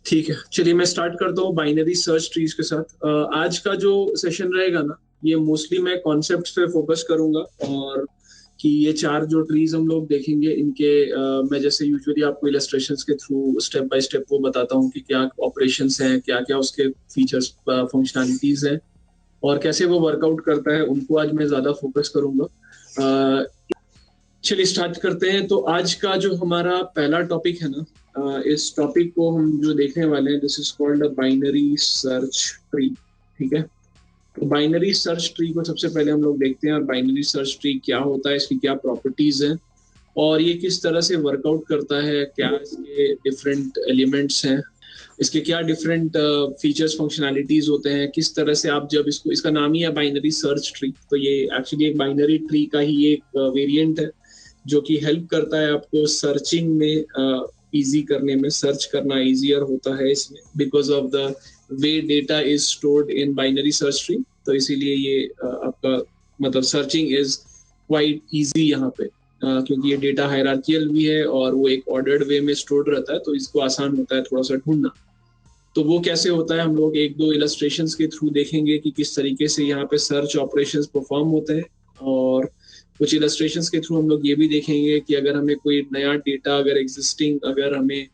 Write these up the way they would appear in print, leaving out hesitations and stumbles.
ठीक है, चलिए मैं स्टार्ट करता हूँ बाइनरी सर्च ट्रीज के साथ। आज का जो सेशन रहेगा ना, ये मोस्टली मैं कॉन्सेप्ट्स पे फोकस करूंगा। और कि ये चार जो ट्रीज हम लोग देखेंगे इनके मैं जैसे यूजुअली आपको इलस्ट्रेशंस के थ्रू स्टेप बाय स्टेप वो बताता हूँ कि क्या ऑपरेशंस हैं, क्या क्या उसके फीचर्स फंक्शनैलिटीज हैं और कैसे वो वर्कआउट करता है, उनको आज मैं ज्यादा फोकस करूंगा। अ, चलिए स्टार्ट करते हैं। तो आज का जो हमारा पहला टॉपिक है ना, इस टॉपिक को हम जो देखने वाले हैं, this is called a binary search tree. ठीक है, तो बाइनरी सर्च ट्री को सबसे पहले हम लोग देखते हैं, और बाइनरी सर्च ट्री क्या होता है, इसकी क्या प्रॉपर्टीज हैं और ये किस तरह से वर्कआउट करता है, क्या इसके डिफरेंट एलिमेंट्स हैं, इसके क्या डिफरेंट फीचर्स फंक्शनैलिटीज होते हैं, किस तरह से आप जब इसको, इसका नाम ही है बाइनरी सर्च ट्री, तो ये एक्चुअली एक बाइनरी ट्री का ही एक वेरिएंट है जो कि हेल्प करता है आपको सर्चिंग में, इजी करने में, सर्च करना इजियर होता है इसमें because of the way data is stored in binary search tree. तो इसीलिए ये आपका मतलब सर्चिंग इज क्वाइट इजी यहाँ पे, क्योंकि ये डेटा हायरार्कियल भी है और वो एक ऑर्डर्ड वे में स्टोर्ड रहता है, तो इसको आसान होता है थोड़ा सा ढूंढना। तो वो कैसे होता है हम लोग एक दो इलस्ट्रेशंस के थ्रू देखेंगे कि किस तरीके से यहाँ पे सर्च ऑपरेशंस परफॉर्म होते हैं। और कुछ इलस्ट्रेशंस के थ्रू हम लोग ये भी देखेंगे कि अगर हमें कोई नया डेटा, अगर एग्जिस्टिंग, अगर हमें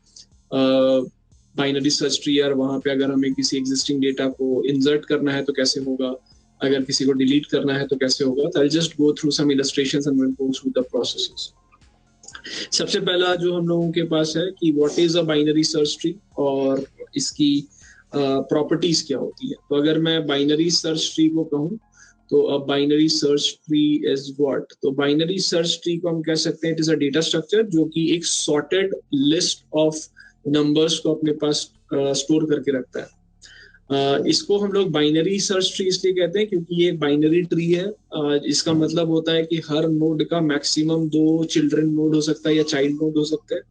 बाइनरी सर्च ट्री और वहां पे अगर हमें किसी एग्जिस्टिंग डेटा को इंसर्ट करना है तो कैसे होगा, अगर किसी को डिलीट करना है तो कैसे होगा। तो I just go through some illustrations and will go through the processes. सबसे पहला जो हम लोगों के पास है कि what is a binary search tree और इसकी प्रॉपर्टीज क्या होती है। तो अगर मैं बाइनरी सर्च ट्री को कहूँ तो अब binary search tree is what, तो बाइनरी सर्च ट्री को हम कह सकते हैं it is a data structure जो कि एक सॉर्टेड लिस्ट ऑफ नंबर्स को अपने पास स्टोर करके रखता है। इसको हम लोग बाइनरी सर्च ट्री इसलिए कहते हैं क्योंकि ये बाइनरी ट्री है। इसका मतलब होता है कि हर नोड का मैक्सिमम दो चिल्ड्रन नोड हो सकता है या चाइल्ड नोड हो सकते हैं।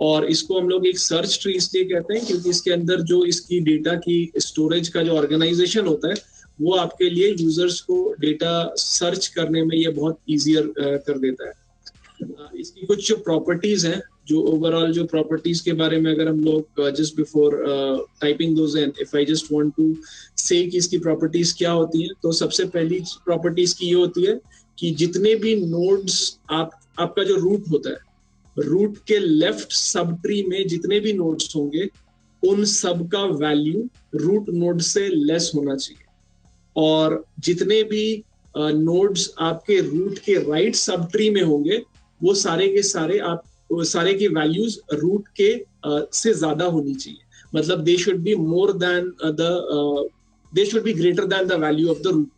और इसको हम लोग एक सर्च ट्री इसलिए कहते हैं क्योंकि इसके अंदर जो इसकी डेटा की स्टोरेज का जो ऑर्गेनाइजेशन होता है वो आपके लिए यूजर्स को डेटा सर्च करने में ये बहुत इजियर कर देता है। इसकी कुछ जो प्रॉपर्टीज हैं, जो ओवरऑल जो प्रॉपर्टीज के बारे में अगर हम लोग just before typing those in, if I just want to say कि इसकी प्रॉपर्टीज क्या होती हैं, तो सबसे पहली प्रॉपर्टीज की ये होती है कि जितने भी नोड्स आपका जो रूट होता है, रूट के लेफ्ट सब ट्री में जितने भी नोड्स होंगे उन सब का वैल्यू रूट नोड से लेस होना चाहिए। और जितने भी नोड्स आपके रूट के राइट सब ट्री में होंगे वो सारे के सारे आप सारे की वैल्यूज रूट के से ज्यादा होनी चाहिए। मतलब they should be more than they should be greater than the value of the root.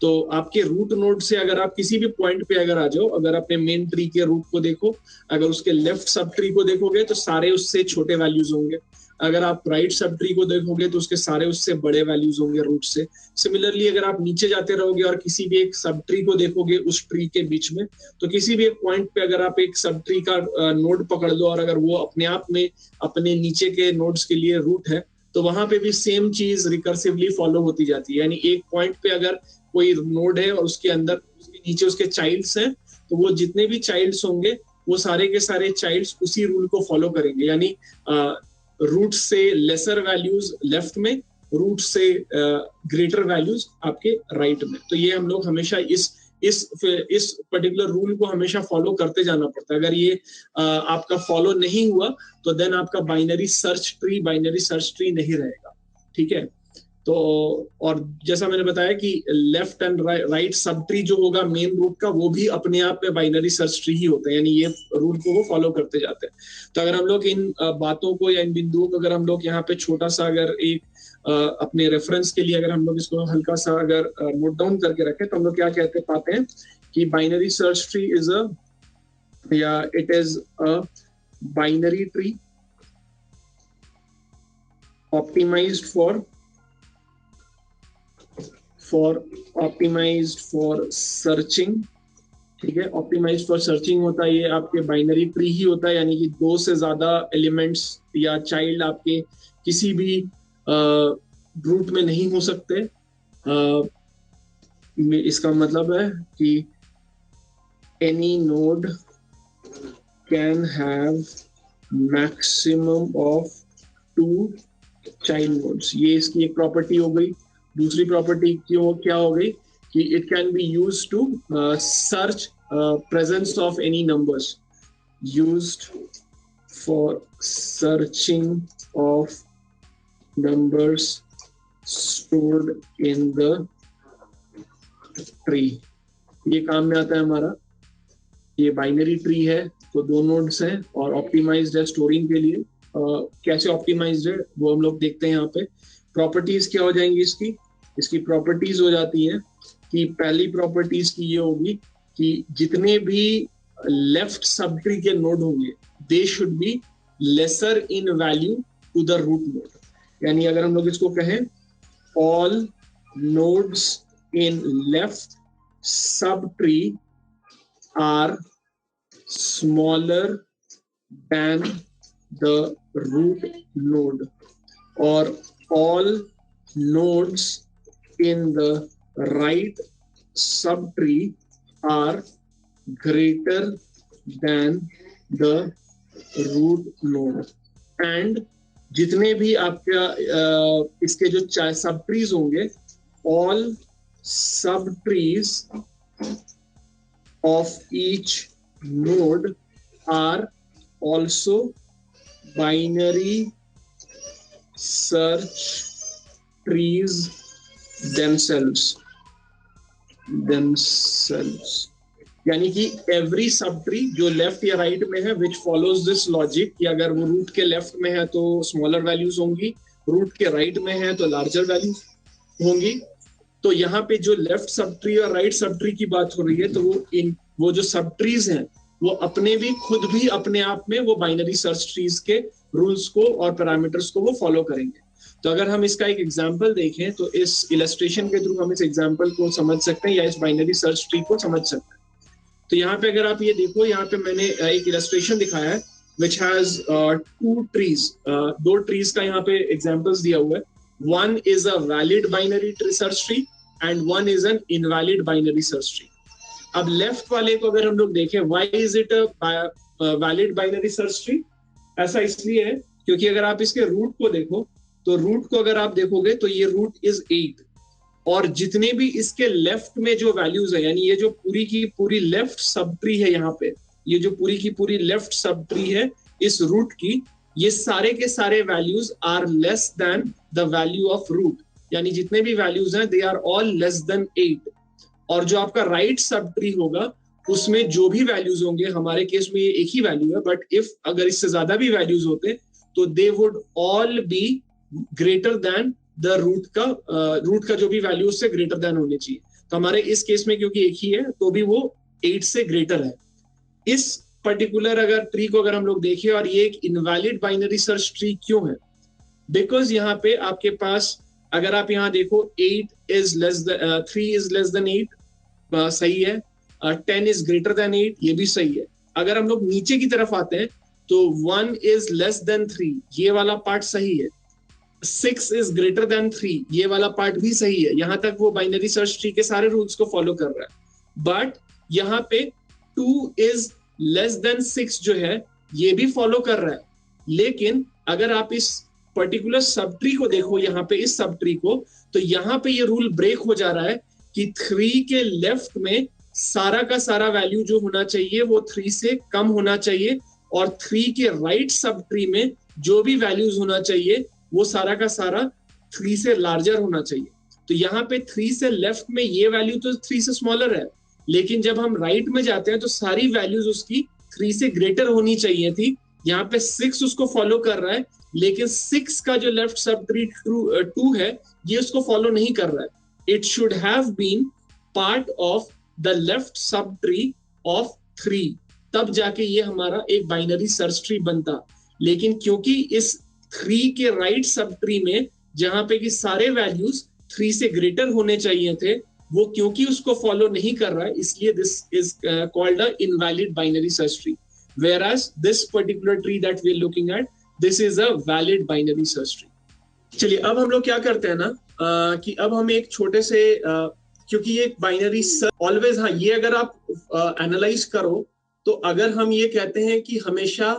तो आपके रूट नोड से अगर आप किसी भी पॉइंट पे अगर आ जाओ, अगर अपने मेन ट्री के रूट को देखो, अगर उसके लेफ्ट सब ट्री को देखोगे तो सारे उससे छोटे वैल्यूज होंगे। अगर आप राइट सब ट्री को देखोगे तो उसके सारे उससे बड़े वैल्यूज होंगे रूट से। सिमिलरली अगर आप नीचे जाते रहोगे और किसी भी एक सब ट्री को देखोगे उस ट्री के बीच में, तो किसी भी एक पॉइंट पे अगर आप एक सब ट्री का नोड पकड़ लो और अगर वो अपने आप में अपने नीचे के नोड्स के लिए रूट है, तो वहां पे भी सेम चीज रिकर्सिवली फॉलो होती जाती है। यानी एक पॉइंट पे अगर कोई नोड है और उसके अंदर उसके नीचे उसके चाइल्ड्स हैं, तो वो जितने भी चाइल्ड्स होंगे वो सारे के सारे चाइल्ड्स उसी रूल को फॉलो करेंगे। यानी रूट से लेसर वैल्यूज लेफ्ट में, रूट से ग्रेटर वैल्यूज आपके राइट में। तो ये हम लोग हमेशा इस पर्टिकुलर रूल को हमेशा फॉलो करते जाना पड़ता है। अगर ये आपका फॉलो नहीं हुआ तो देन आपका बाइनरी सर्च ट्री नहीं रहेगा। ठीक है, तो और जैसा मैंने बताया कि लेफ्ट एंड राइट सब ट्री जो होगा मेन रूट का वो भी अपने आप में बाइनरी सर्च ट्री ही होता है, यानी ये रूल को वो फॉलो करते जाते हैं। तो अगर हम लोग इन बातों को या इन बिंदुओं को अगर हम लोग यहाँ पे छोटा सा अगर एक अपने रेफरेंस के लिए अगर हम लोग इसको हल्का सा अगर नोट डाउन करके रखें, तो हम लोग क्या कहते पाते हैं कि binary search tree is a या it is a binary tree optimized optimized for searching. ठीक है, ऑप्टिमाइज्ड फॉर सर्चिंग होता है, ये आपके बाइनरी ट्री ही होता है, यानी कि दो से ज्यादा एलिमेंट्स या चाइल्ड आपके किसी भी रूट में नहीं हो सकते। इसका मतलब है कि any node can have maximum of two child nodes, ये इसकी एक प्रॉपर्टी हो गई। दूसरी प्रॉपर्टी क्या हो गई कि it can be used to search presence of any numbers, used for searching of numbers stored in the tree. ये काम में आता है हमारा। ये बाइनरी ट्री है तो दो नोड्स हैं और ऑप्टिमाइज्ड है स्टोरिंग के लिए। कैसे ऑप्टिमाइज्ड है वो हम लोग देखते हैं यहाँ पे। प्रॉपर्टीज क्या हो जाएंगी इसकी, इसकी प्रॉपर्टीज हो जाती हैं कि पहली प्रॉपर्टीज की ये होगी कि जितने भी लेफ्ट सब ट्री के नोड होंगे they should be lesser in value to the root node. यानी अगर हम लोग इसको कहें all nodes in left subtree are smaller than the root node, or all nodes in the right subtree are greater than the root node, and जितने भी आपका इसके जो सब ट्रीज होंगे, all subtrees of each node are also binary search trees themselves। यानी कि every सब ट्री जो लेफ्ट या राइट में है विच फॉलोज दिस लॉजिक कि अगर वो रूट के लेफ्ट में है तो स्मॉलर वैल्यूज होंगी, रूट के राइट में है तो लार्जर वैल्यूज होंगी। तो यहाँ पे जो लेफ्ट सब ट्री और राइट सब ट्री की बात हो रही है तो वो जो सब ट्रीज हैं वो अपने भी अपने आप में वो बाइनरी सर्च ट्रीज के रूल्स को और पैरामीटर्स को वो फॉलो करेंगे। तो अगर हम इसका एक एग्जांपल देखें तो इस इलस्ट्रेशन के थ्रू हम इस एग्जांपल को समझ सकते हैं या इस बाइनरी सर्च ट्री को समझ सकते हैं। तो यहाँ पे अगर आप ये देखो, यहाँ पे मैंने एक इलस्ट्रेशन दिखाया है विच हैज टू ट्रीज, दो ट्रीज का यहाँ पे एग्जांपल्स दिया हुआ है। One is a valid binary search tree and one is an invalid binary search tree. अब लेफ्ट वाले को अगर हम लोग देखें, why is it a valid binary search tree? ऐसा इसलिए है क्योंकि अगर आप इसके रूट को देखो तो रूट को अगर आप देखोगे तो ये रूट इज 8 और जितने भी इसके लेफ्ट में जो वैल्यूज है, यानी ये जो पूरी की पूरी लेफ्ट सब ट्री है, यहाँ पे ये जो पूरी की पूरी लेफ्ट सब ट्री है इस रूट की, ये सारे के सारे values are less than the value of root. यानी जितने भी वैल्यूज हैं they are all less than 8। और जो आपका राइट सब ट्री होगा उसमें जो भी वैल्यूज होंगे, हमारे केस में ये एक ही वैल्यू है, बट इफ अगर इससे ज्यादा भी वैल्यूज होते तो they would all be greater than the root का जो भी वैल्यू उससे ग्रेटर देन होने चाहिए। तो हमारे इस केस में क्योंकि एक ही है तो भी वो 8 से ग्रेटर है। इस पर्टिकुलर अगर ट्री को अगर हम लोग देखें, और ये एक इनवैलिड बाइनरी सर्च ट्री क्यों है, बिकॉज यहाँ पे आपके पास अगर आप यहाँ देखो 3 इज लेस देन 8 सही है, 10 इज ग्रेटर देन 8 ये भी सही है। अगर हम लोग नीचे की तरफ आते हैं तो 1 इज लेस देन 3 ये वाला पार्ट सही है, 6 इज ग्रेटर देन 3 ये वाला पार्ट भी सही है। यहां तक वो बाइनरी सर्च ट्री के सारे रूल्स को फॉलो कर रहा है। बट यहाँ पे 2 इज लेस देन 6 जो है ये भी फॉलो कर रहा है। लेकिन अगर आप इस पर्टिकुलर सब ट्री को देखो, यहाँ पे इस सब ट्री को, तो यहाँ पे ये रूल ब्रेक हो जा रहा है कि 3 के लेफ्ट में सारा का सारा वैल्यू जो होना चाहिए वो 3 से कम होना चाहिए, और 3 के राइट सब ट्री में जो भी वैल्यूज होना चाहिए वो सारा का सारा 3 से लार्जर होना चाहिए। तो यहाँ पे 3 से लेफ्ट में ये वैल्यू तो 3 से स्मॉलर है, लेकिन जब हम राइट में जाते हैं तो सारी वैल्यूज उसकी 3 से ग्रेटर होनी चाहिए थी। यहाँ पे 6 उसको फॉलो कर रहा है, लेकिन 6 का जो लेफ्ट सब ट्री 2 है ये उसको फॉलो नहीं कर रहा है। It should have been part of the left sub tree of 3, तब जाके ये हमारा एक बाइनरी सर्च ट्री बनता। लेकिन क्योंकि इस 3 के राइट सब ट्री में जहां पे कि सारे वैल्यूज 3 से ग्रेटर होने चाहिए थे, वो क्योंकि उसको फॉलो नहीं कर रहा है, इसलिए this is called a invalid binary search tree. whereas this particular tree that we are looking at, this is a valid binary search tree। चलिए अब हम लोग क्या करते हैं ना कि अब हम एक छोटे से क्योंकि ये बाइनरी सर्च ऑलवेज, हाँ ये अगर आप एनालाइज करो तो अगर हम ये कहते हैं कि हमेशा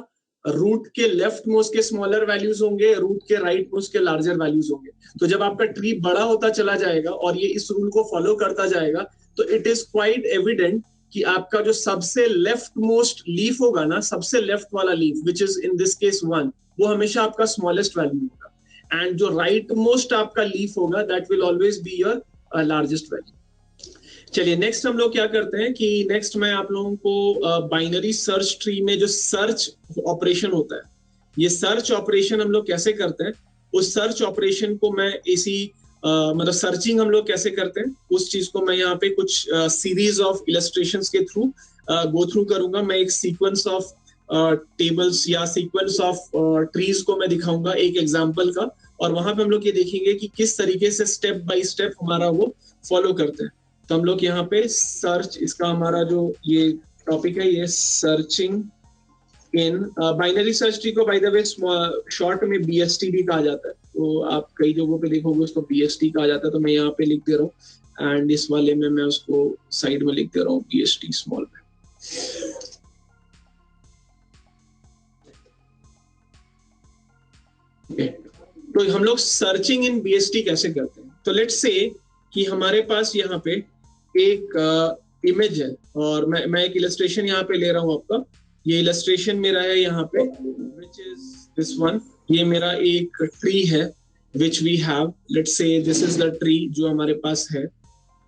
रूट के लेफ्ट मोस्ट के स्मॉलर वैल्यूज होंगे, रूट के राइट मोस्ट के लार्जर वैल्यूज होंगे। तो जब आपका ट्री बड़ा होता चला जाएगा और ये इस रूल को फॉलो करता जाएगा, तो इट इज क्वाइट एविडेंट कि आपका जो सबसे लेफ्ट मोस्ट लीफ होगा ना, सबसे लेफ्ट वाला leaf which is in this case 1, वो हमेशा आपका स्मॉलेस्ट वैल्यू होगा। एंड जो राइट मोस्ट आपका लीफ होगा that will always be your largest value. चलिए नेक्स्ट हम लोग क्या करते हैं कि नेक्स्ट मैं आप लोगों को बाइनरी सर्च ट्री में जो सर्च ऑपरेशन होता है, ये सर्च ऑपरेशन हम लोग कैसे करते हैं, उस सर्च ऑपरेशन को मैं इसी मतलब सर्चिंग हम लोग कैसे करते हैं उस चीज को मैं यहाँ पे कुछ सीरीज ऑफ इलस्ट्रेशंस के थ्रू गो थ्रू करूंगा। मैं एक सीक्वेंस ऑफ टेबल्स या सीक्वेंस ऑफ ट्रीज को मैं दिखाऊंगा एक एग्जाम्पल का, और वहां पे हम लोग ये देखेंगे कि किस तरीके से स्टेप बाय स्टेप हमारा वो फॉलो करते हैं। तो हम लोग यहाँ पे सर्च, इसका हमारा जो ये टॉपिक है ये searching in binary search tree को बाय द वे शॉर्ट में बीएसटी भी कहा जाता है। तो आप कई जगहों पे देखोगे उसको बीएसटी कहा जाता है, तो मैं यहाँ पे लिख दे रहा हूँ एंड इस वाले में मैं उसको साइड में लिख दे रहा हूँ बीएसटी स्मॉल में। तो हम लोग सर्चिंग इन बीएसटी कैसे करते हैं। तो लेट्स से कि हमारे पास यहाँ पे एक इमेज है और मैं एक इलस्ट्रेशन यहाँ पे ले रहा हूँ आपका। ये इलस्ट्रेशन मेरा है यहाँ पे विच इज दिस वन। ये मेरा एक ट्री है which we have, let's say this is the tree जो हमारे पास है,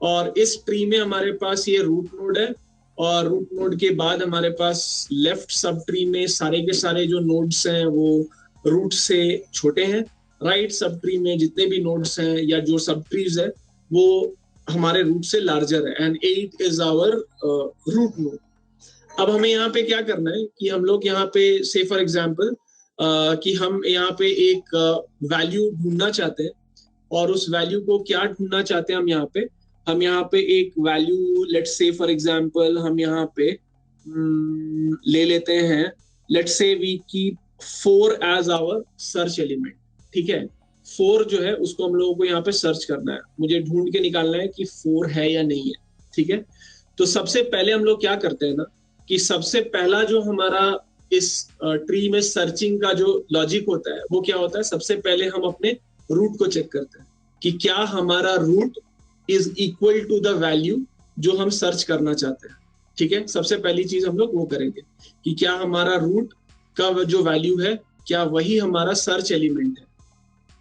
और इस ट्री में हमारे पास ये रूट नोड है, और रूट नोड के बाद हमारे पास लेफ्ट सब ट्री में सारे के सारे जो नोड्स हैं वो रूट से छोटे हैं, राइट सब ट्री में जितने भी नोड्स हैं या जो सब ट्रीज है वो हमारे रूट से लार्जर है, and 8 is our root node. अब हमें यहाँ पे क्या करना है कि हम लोग यहाँ पे से फॉर एग्जांपल कि हम यहाँ पे एक वैल्यू ढूंढना चाहते हैं, और उस वैल्यू को क्या ढूंढना चाहते हैं हम यहाँ पे एक value let's say for example हम यहाँ पे ले लेते हैं, let's say we keep 4 as our search element. ठीक है, 4 जो है उसको हम लोगों को यहाँ पे सर्च करना है, मुझे ढूंढ के निकालना है कि 4 है या नहीं है। ठीक है, तो सबसे पहले हम लोग क्या करते हैं ना कि सबसे पहला जो हमारा इस ट्री में सर्चिंग का जो लॉजिक होता है वो क्या होता है, सबसे पहले हम अपने रूट को चेक करते हैं कि क्या हमारा root is equal to the value जो हम सर्च करना चाहते हैं। ठीक है, सबसे पहली चीज हम लोग वो करेंगे कि क्या हमारा रूट का जो वैल्यू है क्या वही हमारा सर्च एलिमेंट है।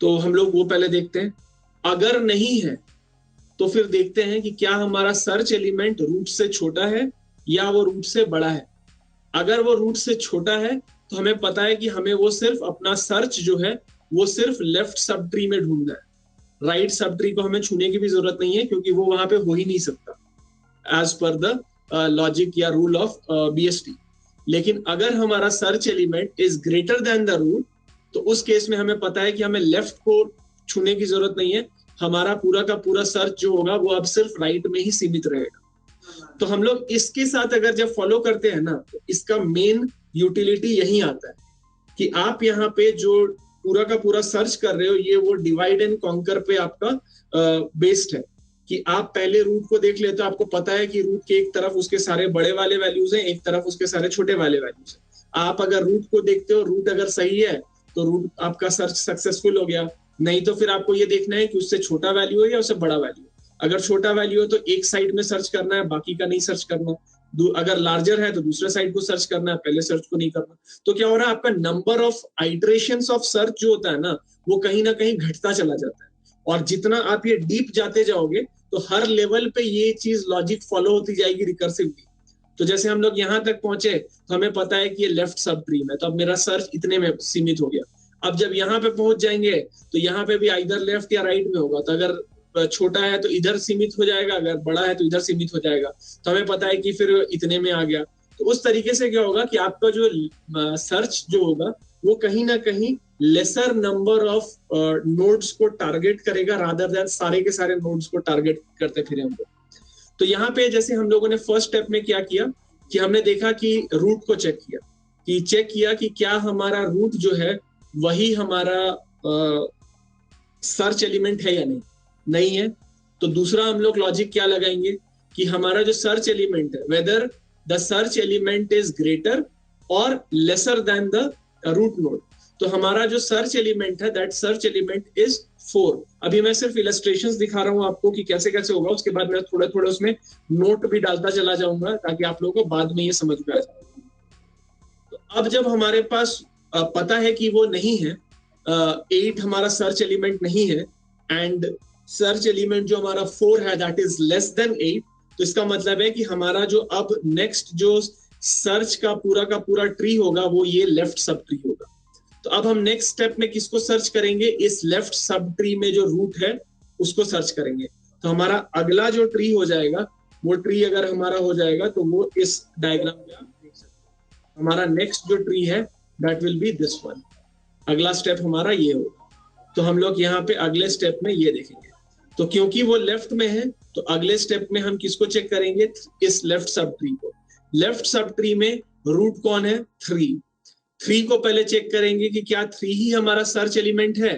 तो हम लोग वो पहले देखते हैं, अगर नहीं है तो फिर देखते हैं कि क्या हमारा सर्च एलिमेंट रूट से छोटा है या वो रूट से बड़ा है। अगर वो रूट से छोटा है तो हमें पता है कि हमें वो सिर्फ अपना सर्च जो है वो सिर्फ लेफ्ट सब ट्री में ढूंढना है, राइट सब ट्री को हमें छूने की भी जरूरत नहीं है क्योंकि वो वहां पे हो ही नहीं सकता एज पर द लॉजिक या रूल ऑफ बीएसटी। लेकिन अगर हमारा search element is greater than the root तो उस केस में हमें पता है कि हमें लेफ्ट को छूने की जरूरत नहीं है, हमारा पूरा का पूरा सर्च जो होगा वो अब सिर्फ राइट में ही सीमित रहेगा। तो हम लोग इसके साथ अगर जब फॉलो करते हैं ना तो इसका मेन यूटिलिटी यही आता है कि आप यहाँ पे जो पूरा का पूरा सर्च कर रहे हो ये वो डिवाइड एंड कॉन्कर पे आपका बेस्ड है कि आप पहले रूट को देख लेते हो, आपको पता है कि रूट के एक तरफ उसके सारे बड़े वाले वैल्यूज हैं, एक तरफ उसके सारे छोटे वाले वैल्यूज हैं। आप अगर रूट को देखते हो, रूट अगर सही है तो रूट आपका सर्च सक्सेसफुल हो गया, नहीं तो फिर आपको ये देखना है कि उससे छोटा वैल्यू है या उससे बड़ा वैल्यू है। अगर छोटा वैल्यू है तो एक साइड में सर्च करना है, बाकी का नहीं सर्च करना। अगर लार्जर है तो दूसरे साइड को सर्च करना है, पहले सर्च को नहीं करना। तो क्या हो रहा है, आपका number of iterations of search जो होता है ना वो कहीं ना कहीं घटता चला जाता है, और जितना आप ये डीप जाते जाओगे तो हर लेवल पे ये चीज लॉजिक फॉलो होती जाएगी रिकर्सिवली। तो जैसे हम लोग यहाँ तक पहुंचे तो हमें पता है कि ये लेफ्ट सब ट्री में, तो अब मेरा सर्च इतने में सीमित हो गया। अब जब यहाँ पे पहुंच जाएंगे तो यहाँ पे भी आइदर लेफ्ट या राइट में होगा, तो अगर छोटा है तो इधर सीमित हो जाएगा, अगर बड़ा है तो इधर सीमित हो जाएगा। तो हमें पता है कि फिर इतने में आ गया। तो उस तरीके से क्या होगा कि आपका जो सर्च जो होगा वो कहीं ना कहीं लेसर नंबर ऑफ नोड्स को टारगेट करेगा रादर देन सारे के सारे नोड्स को टारगेट करते फिर हम लोग। तो यहाँ पे जैसे हम लोगों ने फर्स्ट स्टेप में क्या किया कि हमने देखा कि रूट को चेक किया कि क्या हमारा रूट जो है वही हमारा सर्च एलिमेंट है या नहीं है। तो दूसरा हम लोग लॉजिक क्या लगाएंगे कि हमारा जो सर्च एलिमेंट है whether the search element is greater और lesser than the root node. तो हमारा जो सर्च एलिमेंट है दैट सर्च एलिमेंट इज 4। अभी मैं सिर्फ इलस्ट्रेशंस दिखा रहा हूं आपको कि कैसे कैसे होगा, उसके बाद मैं थोड़ा थोड़ा उसमें नोट भी डालता चला जाऊंगा ताकि आप लोगों को बाद में ये समझ में आ जाए। तो अब जब हमारे पास पता है कि वो नहीं है, 8 हमारा सर्च एलिमेंट नहीं है एंड सर्च एलिमेंट जो हमारा 4 है दैट इज लेस देन 8, तो इसका मतलब है कि हमारा जो अब नेक्स्ट जो सर्च का पूरा ट्री होगा वो ये लेफ्ट सब ट्री होगा। तो अब हम नेक्स्ट स्टेप में किसको सर्च करेंगे? इस लेफ्ट सब ट्री में जो रूट है उसको सर्च करेंगे। तो हमारा अगला जो ट्री हो जाएगा, वो ट्री अगर हमारा हो जाएगा तो वो इस डायग्राम में आप देख सकते हैं। हमारा नेक्स्ट जो ट्री है that will be this one. अगला स्टेप हमारा ये होगा। तो हम लोग यहाँ पे अगले स्टेप में ये देखेंगे। तो क्योंकि वो लेफ्ट में है तो अगले स्टेप में हम किसको चेक करेंगे? इस लेफ्ट सब ट्री को। लेफ्ट सब ट्री में रूट कौन है? 3 को पहले चेक करेंगे कि क्या 3 ही हमारा सर्च एलिमेंट है,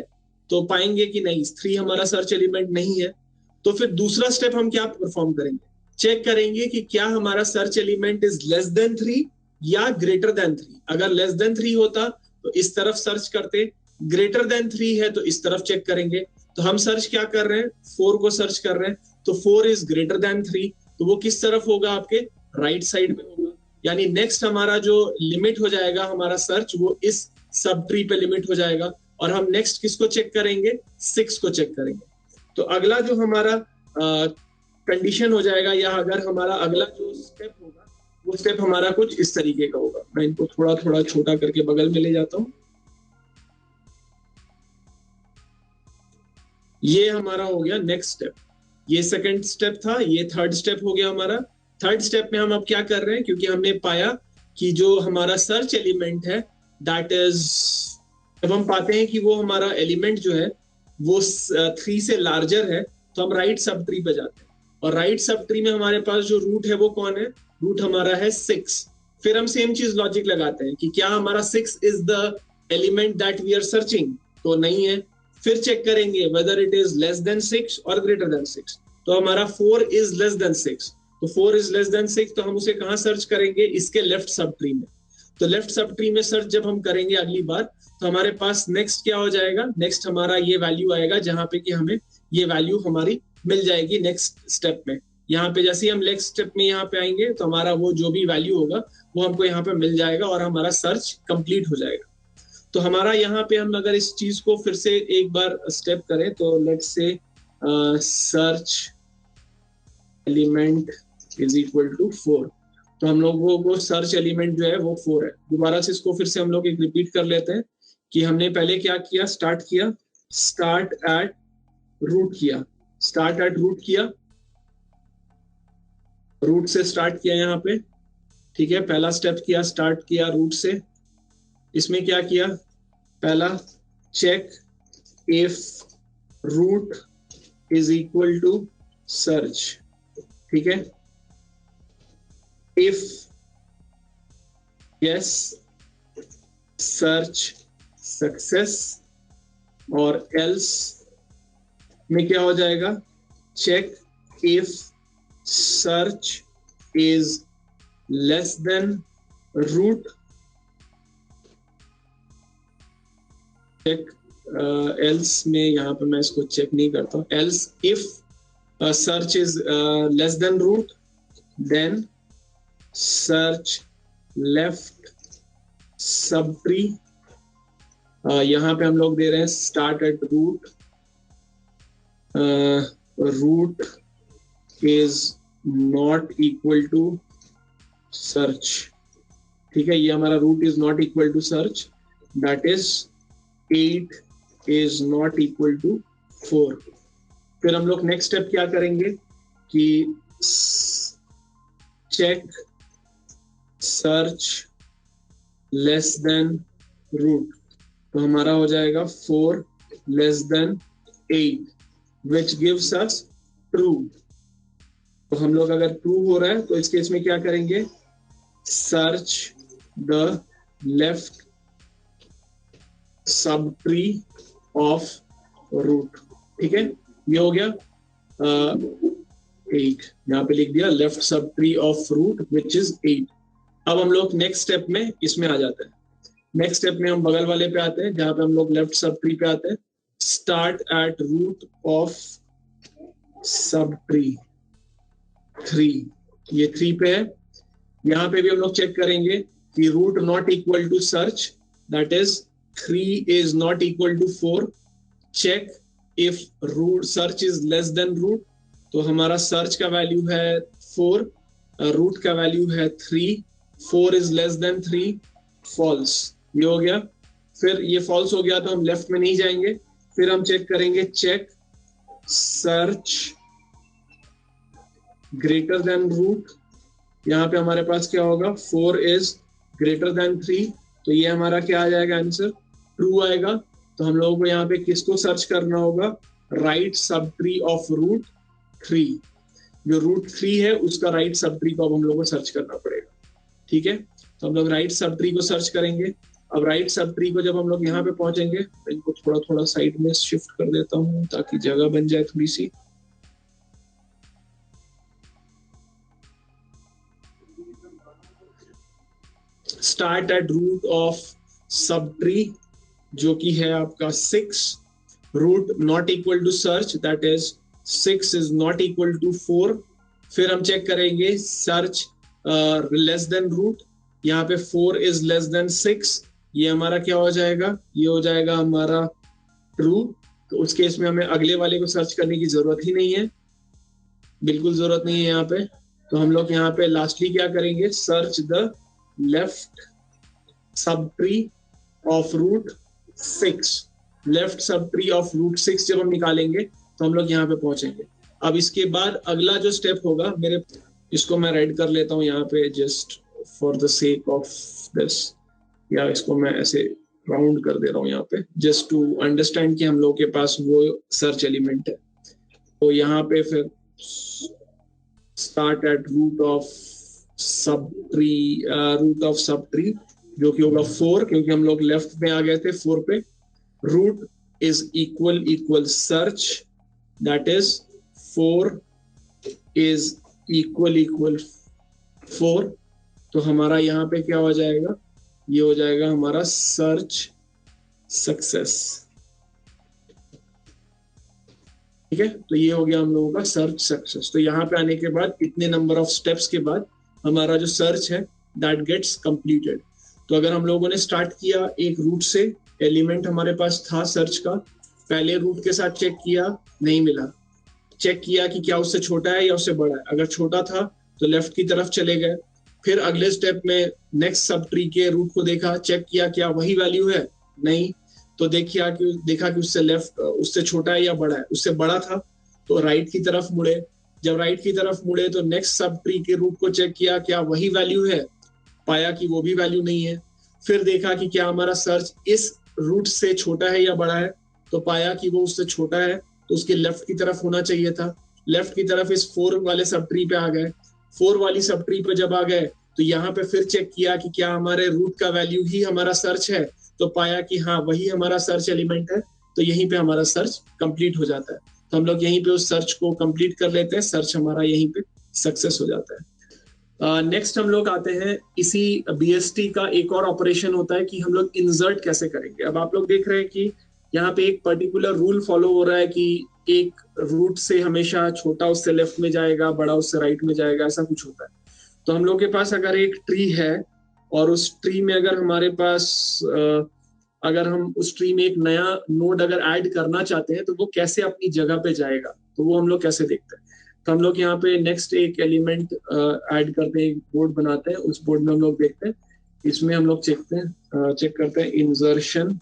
तो पाएंगे कि नहीं 3 हमारा सर्च एलिमेंट नहीं है। तो फिर दूसरा स्टेप हम क्या परफॉर्म करेंगे? चेक करेंगे कि क्या हमारा search element is less then 3 या ग्रेटर देन 3। अगर लेस देन 3 होता तो इस तरफ सर्च करते, ग्रेटर देन 3 है तो इस तरफ चेक करेंगे। तो हम सर्च क्या कर रहे हैं? 4 को सर्च कर रहे हैं। तो 4 इज ग्रेटर देन 3, तो वो किस तरफ होगा? आपके राइट साइड में होगा। यानी नेक्स्ट हमारा जो लिमिट हो जाएगा हमारा सर्च, वो इस सब ट्री पे लिमिट हो जाएगा। और हम नेक्स्ट किसको चेक करेंगे? 6 को चेक करेंगे। तो अगला जो हमारा कंडीशन हो जाएगा, या अगर हमारा अगला जो स्टेप होगा वो स्टेप हमारा कुछ इस तरीके का होगा। मैं इनको थोड़ा थोड़ा छोटा करके बगल में ले जाता हूं। ये हमारा हो गया नेक्स्ट स्टेप। ये सेकंड स्टेप था, ये थर्ड स्टेप हो गया हमारा। थर्ड स्टेप में हम अब क्या कर रहे हैं? क्योंकि हमने पाया कि जो हमारा सर्च एलिमेंट है दैट इज, जब हम पाते हैं कि वो हमारा एलिमेंट जो है वो 3 से लार्जर है, तो हम राइट सब ट्री पे जाते हैं। और राइट सब ट्री में हमारे पास जो रूट है वो कौन है? रूट हमारा है 6। फिर हम सेम चीज लॉजिक लगाते हैं कि क्या हमारा 6 is the element that we are searching, तो नहीं है। फिर चेक करेंगे whether it is less than 6 और ग्रेटर देन 6। तो हमारा 4 इज लेस देन 6, तो 4 इज लेस देन 6, तो हम उसे कहां सर्च करेंगे? इसके लेफ्ट सब ट्री में। तो लेफ्ट सब ट्री में सर्च जब हम करेंगे अगली बार, तो हमारे पास नेक्स्ट क्या हो जाएगा? नेक्स्ट हमारा ये वैल्यू आएगा जहां पे कि हमें ये वैल्यू हमारी मिल जाएगी नेक्स्ट स्टेप में। यहाँ पे जैसे ही हम नेक्स्ट स्टेप में यहाँ पे आएंगे तो हमारा वो जो भी वैल्यू होगा वो हमको यहाँ पे मिल जाएगा और हमारा सर्च कंप्लीट हो जाएगा। तो हमारा यहाँ पे हम अगर इस चीज को फिर से एक बार स्टेप करें तो let's say search element is equal to 4। तो हम लोगों को सर्च एलिमेंट जो है वो 4 है। दोबारा से इसको फिर से हम लोग एक रिपीट कर लेते हैं कि हमने पहले क्या किया? स्टार्ट एट रूट किया, रूट से स्टार्ट किया यहाँ पे। ठीक है, पहला स्टेप किया, स्टार्ट किया रूट से। इसमें क्या किया? पहला check if root is equal to search. ठीक है, इफ यस सर्च सक्सेस, और एल्स में क्या हो जाएगा? Check if search is less than root, check else में यहाँ पे मैं इसको चेक नहीं करता हूँ। Else if search is less than root then search left सब ट्री। यहाँ पे हम लोग दे रहे हैं start at root, root is not equal to search. ठीक है, ये हमारा root is not equal to search, that is 8 is not equal to 4। फिर हम लोग नेक्स्ट स्टेप क्या करेंगे कि check search less than root. तो हमारा हो जाएगा 4 less than 8 which gives us true. तो हम लोग अगर ट्रू हो रहा है तो इस केस में क्या करेंगे? Search the left sub tree of root. ठीक है, ये हो गया 8, यहाँ पे लिख दिया left sub tree of root which is 8। अब हम लोग नेक्स्ट स्टेप में इसमें आ जाते हैं। नेक्स्ट स्टेप में हम बगल वाले पे आते हैं, जहां पे हम लोग लेफ्ट सब ट्री पे आते हैं। Start at root of sub tree 3, ये 3 पे है। यहाँ पे भी हम लोग चेक करेंगे कि root not equal to search, that is 3 is not equal to 4। Check if root search is less than root, तो हमारा सर्च का वैल्यू है 4, रूट का वैल्यू है 3, 4 इज लेस देन 3, फॉल्स। ये हो गया। फिर ये फॉल्स हो गया तो हम लेफ्ट में नहीं जाएंगे, फिर हम चेक करेंगे check search greater than root. यहाँ पे हमारे पास क्या होगा, 4 इज ग्रेटर देन 3, तो ये हमारा क्या आ जाएगा आंसर, ट्रू आएगा। तो हम लोगों को यहाँ पे किसको सर्च करना होगा, right sub tree of root 3। जो रूट 3 है उसका राइट सब ट्री को अब हम लोग को सर्च करना पड़ेगा। ठीक है, तो हम लोग राइट सब ट्री को सर्च करेंगे। अब राइट सब ट्री को जब हम लोग यहाँ पे पहुंचेंगे, इनको थोड़ा थोड़ा साइड में शिफ्ट कर देता हूँ ताकि जगह बन जाए थोड़ी सी। Start at root of sub tree जो कि है आपका 6, root not equal to search, that is 6 is not equal to 4। फिर हम चेक करेंगे सर्च लेस देन रूट, यहाँ पे 4 इज लेस देन 6, ये हमारा क्या हो जाएगा, ये हो जाएगा हमारा ट्रू। तो उस केस में हमें अगले वाले को सर्च करने की जरूरत ही नहीं है, बिल्कुल जरूरत नहीं है यहाँ पे। तो हम लोग यहाँ पे लास्टली क्या करेंगे, search the left sub tree of root 6। Left sub tree of root 6 जब हम निकालेंगे तो हम लोग यहाँ पे पहुंचेंगे। अब इसके बाद अगला जो स्टेप होगा, मेरे इसको मैं राइट कर लेता हूँ यहाँ पे just for the sake of this, या इसको मैं ऐसे राउंड कर दे रहा हूँ यहाँ पे जस्ट टू अंडरस्टैंड कि हम लोग के पास वो सर्च एलिमेंट है। तो यहाँ पे फिर start at root of sub tree जो कि होगा 4, क्योंकि हम लोग लेफ्ट में आ गए थे 4 पे। Root is equal search, that is 4 is equal 4। तो हमारा यहाँ पे क्या हो जाएगा, ये हो जाएगा हमारा सर्च सक्सेस। ठीक है, तो ये हो गया हम लोगों का सर्च सक्सेस। तो यहाँ पे आने के बाद इतने नंबर ऑफ स्टेप्स के बाद हमारा जो सर्च है दैट गेट्स कंप्लीटेड। तो अगर हम लोगों ने स्टार्ट किया एक रूट से, एलिमेंट हमारे पास था सर्च का, पहले रूट के साथ चेक किया, नहीं मिला, चेक किया कि क्या उससे छोटा है या उससे बड़ा है, अगर छोटा था तो लेफ्ट की तरफ चले गए। फिर अगले स्टेप में नेक्स्ट सब ट्री के रूट को देखा, चेक किया क्या वही वैल्यू है, नहीं, तो देखा कि उससे लेफ्ट, उससे छोटा है या बड़ा है, उससे बड़ा था तो राइट की तरफ मुड़े। जब राइट की तरफ मुड़े तो नेक्स्ट सब ट्री के रूट को चेक किया क्या वही वैल्यू है, पाया कि वो भी वैल्यू नहीं है। फिर देखा कि क्या हमारा सर्च इस रूट से छोटा है या बड़ा है, तो पाया कि वो उससे छोटा है, तो उसके लेफ्ट की तरफ होना चाहिए था। लेफ्ट की तरफ इस 4 वाले सब ट्री पे आ गए। 4 वाली सब ट्री पे जब आ गए तो यहाँ पे फिर चेक किया कि क्या हमारे रूट का वैल्यू ही हमारा सर्च है, तो पाया कि हाँ वही हमारा सर्च एलिमेंट है, तो यहीं पे हमारा सर्च कंप्लीट हो जाता है। तो हम लोग यहीं पे उस सर्च को कंप्लीट कर लेते हैं, सर्च हमारा यहीं पे सक्सेस हो जाता है। नेक्स्ट हम लोग आते हैं, इसी बीएसटी का एक और ऑपरेशन होता है कि हम लोग इंसर्ट कैसे करेंगे। अब आप लोग देख रहे हैं कि यहाँ पे एक पर्टिकुलर रूल फॉलो हो रहा है कि एक रूट से हमेशा छोटा उससे लेफ्ट में जाएगा, बड़ा उससे राइट में जाएगा, ऐसा कुछ होता है। तो हम लोग के पास अगर एक ट्री है और उस ट्री में अगर हमारे पास अगर हम उस ट्री में एक नया नोड अगर ऐड करना चाहते हैं तो वो कैसे अपनी जगह पे जाएगा, तो वो हम लोग कैसे देखते हैं। तो हम लोग यहाँ पे नेक्स्ट एक एलिमेंट ऐड करते हैं, एक बोर्ड बनाते हैं, उस बोर्ड में हम लोग देखते हैं, इसमें हम लोग चेक करते हैं इंसर्शन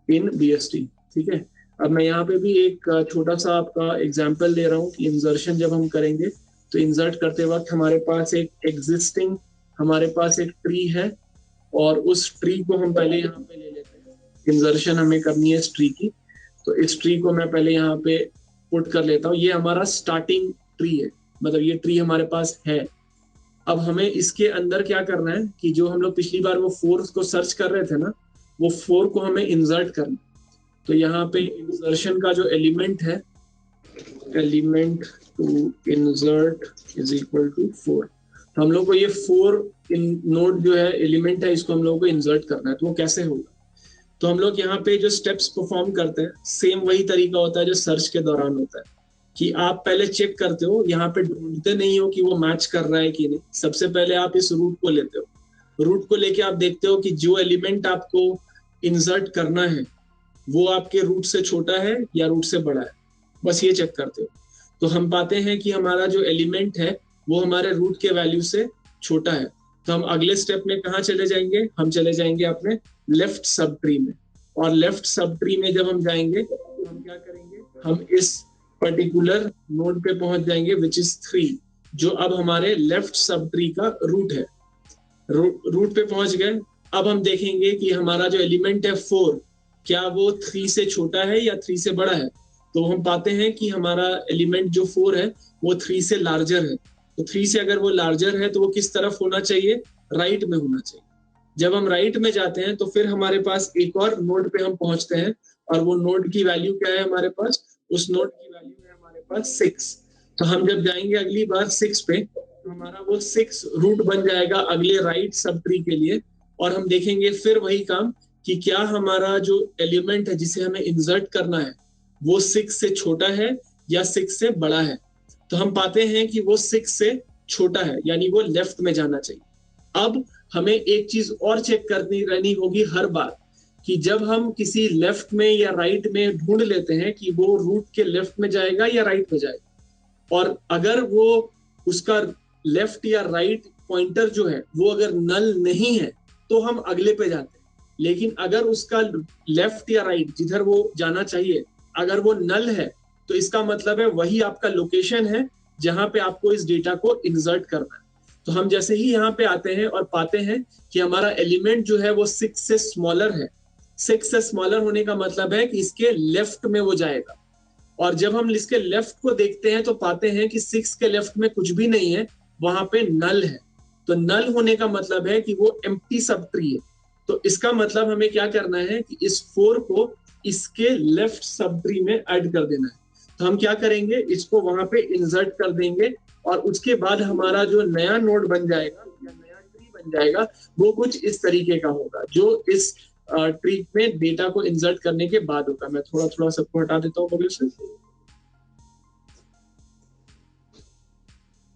इन बीएसटी। ठीक है, अब मैं यहाँ पे भी एक छोटा सा आपका एग्जांपल दे रहा हूँ कि इंसर्शन जब हम करेंगे तो इंसर्ट करते वक्त हमारे पास एक ट्री है और उस ट्री को हम पहले यहाँ पे ले लेते हैं। इंसर्शन हमें करनी है इस ट्री की, तो इस ट्री को मैं पहले यहाँ पे पुट कर लेता हूँ। ये हमारा स्टार्टिंग ट्री है, मतलब ये ट्री हमारे पास है। अब हमें इसके अंदर क्या करना है कि जो हम लोग पिछली बार वो 4 को सर्च कर रहे थे ना, वो 4 को हमें इंसर्ट करना। तो यहाँ पे इंसर्शन का जो एलिमेंट है, element to insert is equal to 4। तो हम लोग को ये 4 नोड जो है एलिमेंट है इसको हम लोगों को इंसर्ट करना है, तो वो कैसे होगा? तो हम लोग यहाँ पे जो स्टेप्स परफॉर्म करते हैं सेम वही तरीका होता है जो सर्च के दौरान होता है, कि आप पहले चेक करते हो, यहाँ पे ढूंढते नहीं हो कि वो मैच कर रहा है कि नहीं। सबसे पहले आप इस रूट को लेते हो, रूट को लेके आप देखते हो कि जो एलिमेंट आपको इंसर्ट करना है वो आपके रूट से छोटा है या रूट से बड़ा है, बस ये चेक करते हो। तो हम पाते हैं कि हमारा जो एलिमेंट है वो हमारे रूट के वैल्यू से छोटा है। तो हम अगले स्टेप में कहाँ चले जाएंगे? हम चले जाएंगे अपने लेफ्ट सब ट्री में। और लेफ्ट सब ट्री में जब हम जाएंगे तो हम क्या करेंगे? हम इस पर्टिकुलर नोड पे पहुंच जाएंगे विच इज 3, जो अब हमारे लेफ्ट सब ट्री का रूट है। रूट पे पहुंच गए। अब हम देखेंगे कि हमारा जो एलिमेंट है 4, क्या वो 3 से छोटा है या 3 से बड़ा है? तो हम पाते हैं कि हमारा एलिमेंट जो 4 है वो 3 से लार्जर है। तो 3 से अगर वो लार्जर है तो वो किस तरफ होना चाहिए? राइट में होना चाहिए। जब हम राइट में जाते हैं तो फिर हमारे पास एक और नोड पे हम पहुंचते हैं, और वो नोड की वैल्यू क्या है हमारे पास? उस नोड की वैल्यू है हमारे पास 6। तो हम जब जाएंगे अगली बार 6 पे, तो हमारा वो 6 रूट बन जाएगा अगले राइट सब ट्री के लिए। और हम देखेंगे फिर वही काम कि क्या हमारा जो एलिमेंट है जिसे हमें इंसर्ट करना है वो 6 से छोटा है या 6 से बड़ा है। तो हम पाते हैं कि वो 6 से छोटा है, यानी वो लेफ्ट में जाना चाहिए। अब हमें एक चीज और चेक करनी रहनी होगी हर बार, कि जब हम किसी लेफ्ट में या राइट में ढूंढ लेते हैं कि वो रूट के लेफ्ट में जाएगा या राइट में जाएगा, और अगर वो उसका लेफ्ट या राइट पॉइंटर जो है वो अगर नल नहीं है तो हम अगले पे जाते हैं। लेकिन अगर उसका लेफ्ट या राइट जिधर वो जाना चाहिए अगर वो नल है, तो इसका मतलब है वही आपका लोकेशन है जहां पे आपको इस डेटा को इंसर्ट करना है। तो हम जैसे ही यहाँ पे आते हैं और पाते हैं कि हमारा एलिमेंट जो है वो 6 से स्मॉलर है, 6 से स्मॉलर होने का मतलब है कि इसके लेफ्ट में वो जाएगा। और जब हम इसके लेफ्ट को देखते हैं तो पाते हैं कि 6 के लेफ्ट में कुछ भी नहीं है, वहां पे नल है। तो नल होने का मतलब है कि वो एम्प्टी सब ट्री है। तो इसका मतलब हमें क्या करना है कि इस 4 को इसके लेफ्ट सब ट्री में ऐड कर देना है। तो हम क्या करेंगे? इसको वहां पे इंसर्ट कर देंगे, और उसके बाद हमारा जो नया नोड बन जाएगा या नया ट्री बन जाएगा वो कुछ इस तरीके का होगा, जो इस ट्री में डेटा को इंसर्ट करने के बाद होगा। मैं थोड़ा थोड़ा सबको हटा देता हूँ बगल से,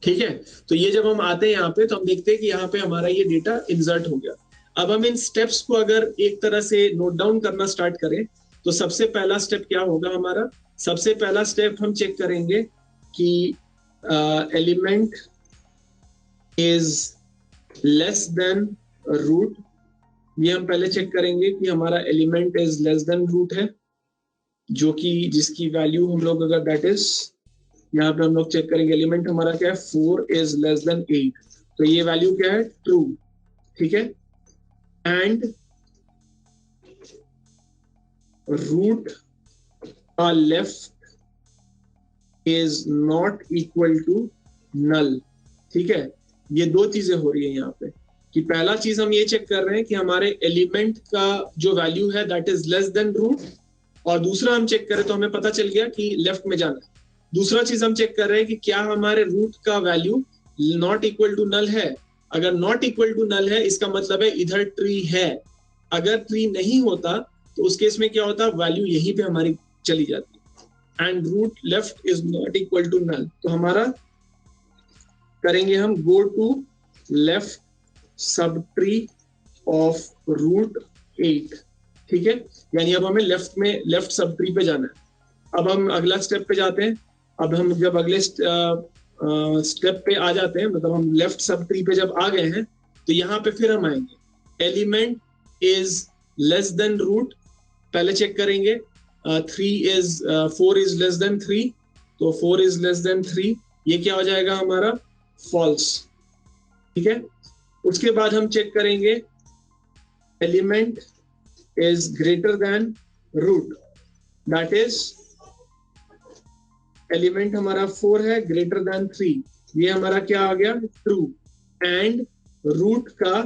ठीक है। तो ये जब हम आते हैं यहाँ पे तो हम देखते हैं कि यहाँ पे हमारा ये डेटा इंसर्ट हो गया। अब हम इन स्टेप्स को अगर एक तरह से नोट डाउन करना स्टार्ट करें तो सबसे पहला स्टेप क्या होगा हमारा? सबसे पहला स्टेप हम चेक करेंगे कि element is less than root. ये हम पहले चेक करेंगे कि हमारा element is less than root है, जो कि जिसकी वैल्यू हम लोग अगर दैट इज, यहाँ पे हम लोग चेक करेंगे एलिमेंट हमारा क्या है? 4 इज लेस देन 8। तो ये वैल्यू क्या है? ट्रू, ठीक है। एंड रूट का left is not equal to null, ठीक है। ये दो चीजें हो रही है यहाँ पे, कि पहला चीज हम ये चेक कर रहे हैं कि हमारे एलिमेंट का जो वैल्यू है that is less than root, और दूसरा हम चेक करें तो हमें पता चल गया कि लेफ्ट में जाना है। दूसरा चीज हम चेक कर रहे हैं कि क्या हमारे रूट का value not equal to null है। अगर नॉट इक्वल टू नल है इसका मतलब है इधर ट्री है। अगर ट्री नहीं होता तो उस केस में क्या होता? वैल्यू यहीं पे हमारी चली जाती है। And root left is not equal to null, तो हमारा करेंगे हम go to left sub tree of root 8, ठीक है। यानी अब हमें लेफ्ट में लेफ्ट सब ट्री पे जाना है। अब हम अगला स्टेप पे जाते हैं। अब हम जब अगले स्टेप पे आ जाते हैं, मतलब हम लेफ्ट सब ट्री पे जब आ गए हैं, तो यहाँ पे फिर हम आएंगे element is less than root, पहले चेक करेंगे। 4 इज लेस देन 3, तो 4 इज लेस देन 3, ये क्या हो जाएगा हमारा? फॉल्स, ठीक है। उसके बाद हम चेक करेंगे element is greater than root, that is element हमारा 4 है ग्रेटर देन 3, ये हमारा क्या आ गया? ट्रू। एंड रूट का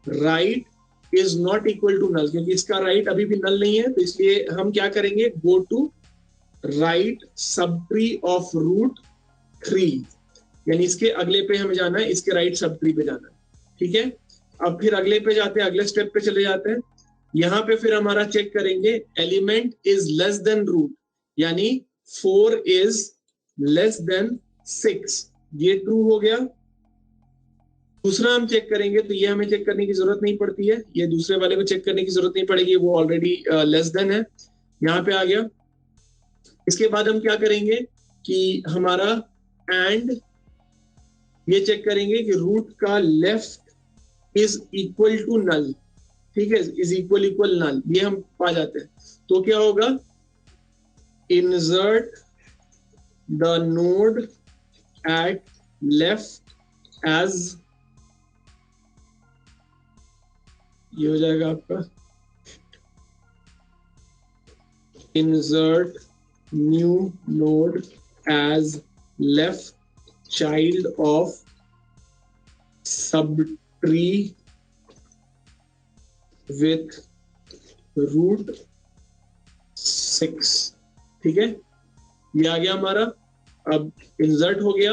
right is not equal to null, क्योंकि इसका राइट अभी भी नल नहीं है, तो इसलिए हम क्या करेंगे? Go to right sub tree of root 3, यानी इसके अगले पे हमें जाना है, इसके राइट सब ट्री पे जाना है, ठीक है, अब फिर अगले पे जाते हैं, अगले स्टेप पे चले जाते हैं। यहाँ पे फिर हमारा चेक करेंगे element is less than root, यानी 4 इज लेस देन 6, ये ट्रू हो गया। दूसरा हम चेक करेंगे तो ये हमें चेक करने की जरूरत नहीं पड़ती है, ये दूसरे वाले को चेक करने की जरूरत नहीं पड़ेगी, वो ऑलरेडी लेस देन है, यहाँ पे आ गया। इसके बाद हम क्या करेंगे कि हमारा एंड ये चेक करेंगे कि रूट का left is equal to null, ठीक है, इज इक्वल इक्वल नल, ये हम पा जाते हैं। तो क्या होगा, insert the node at left as, ये हो जाएगा आपका insert new node as left child of sub tree with root 6, ठीक है, ये आ गया हमारा। अब इंसर्ट हो गया।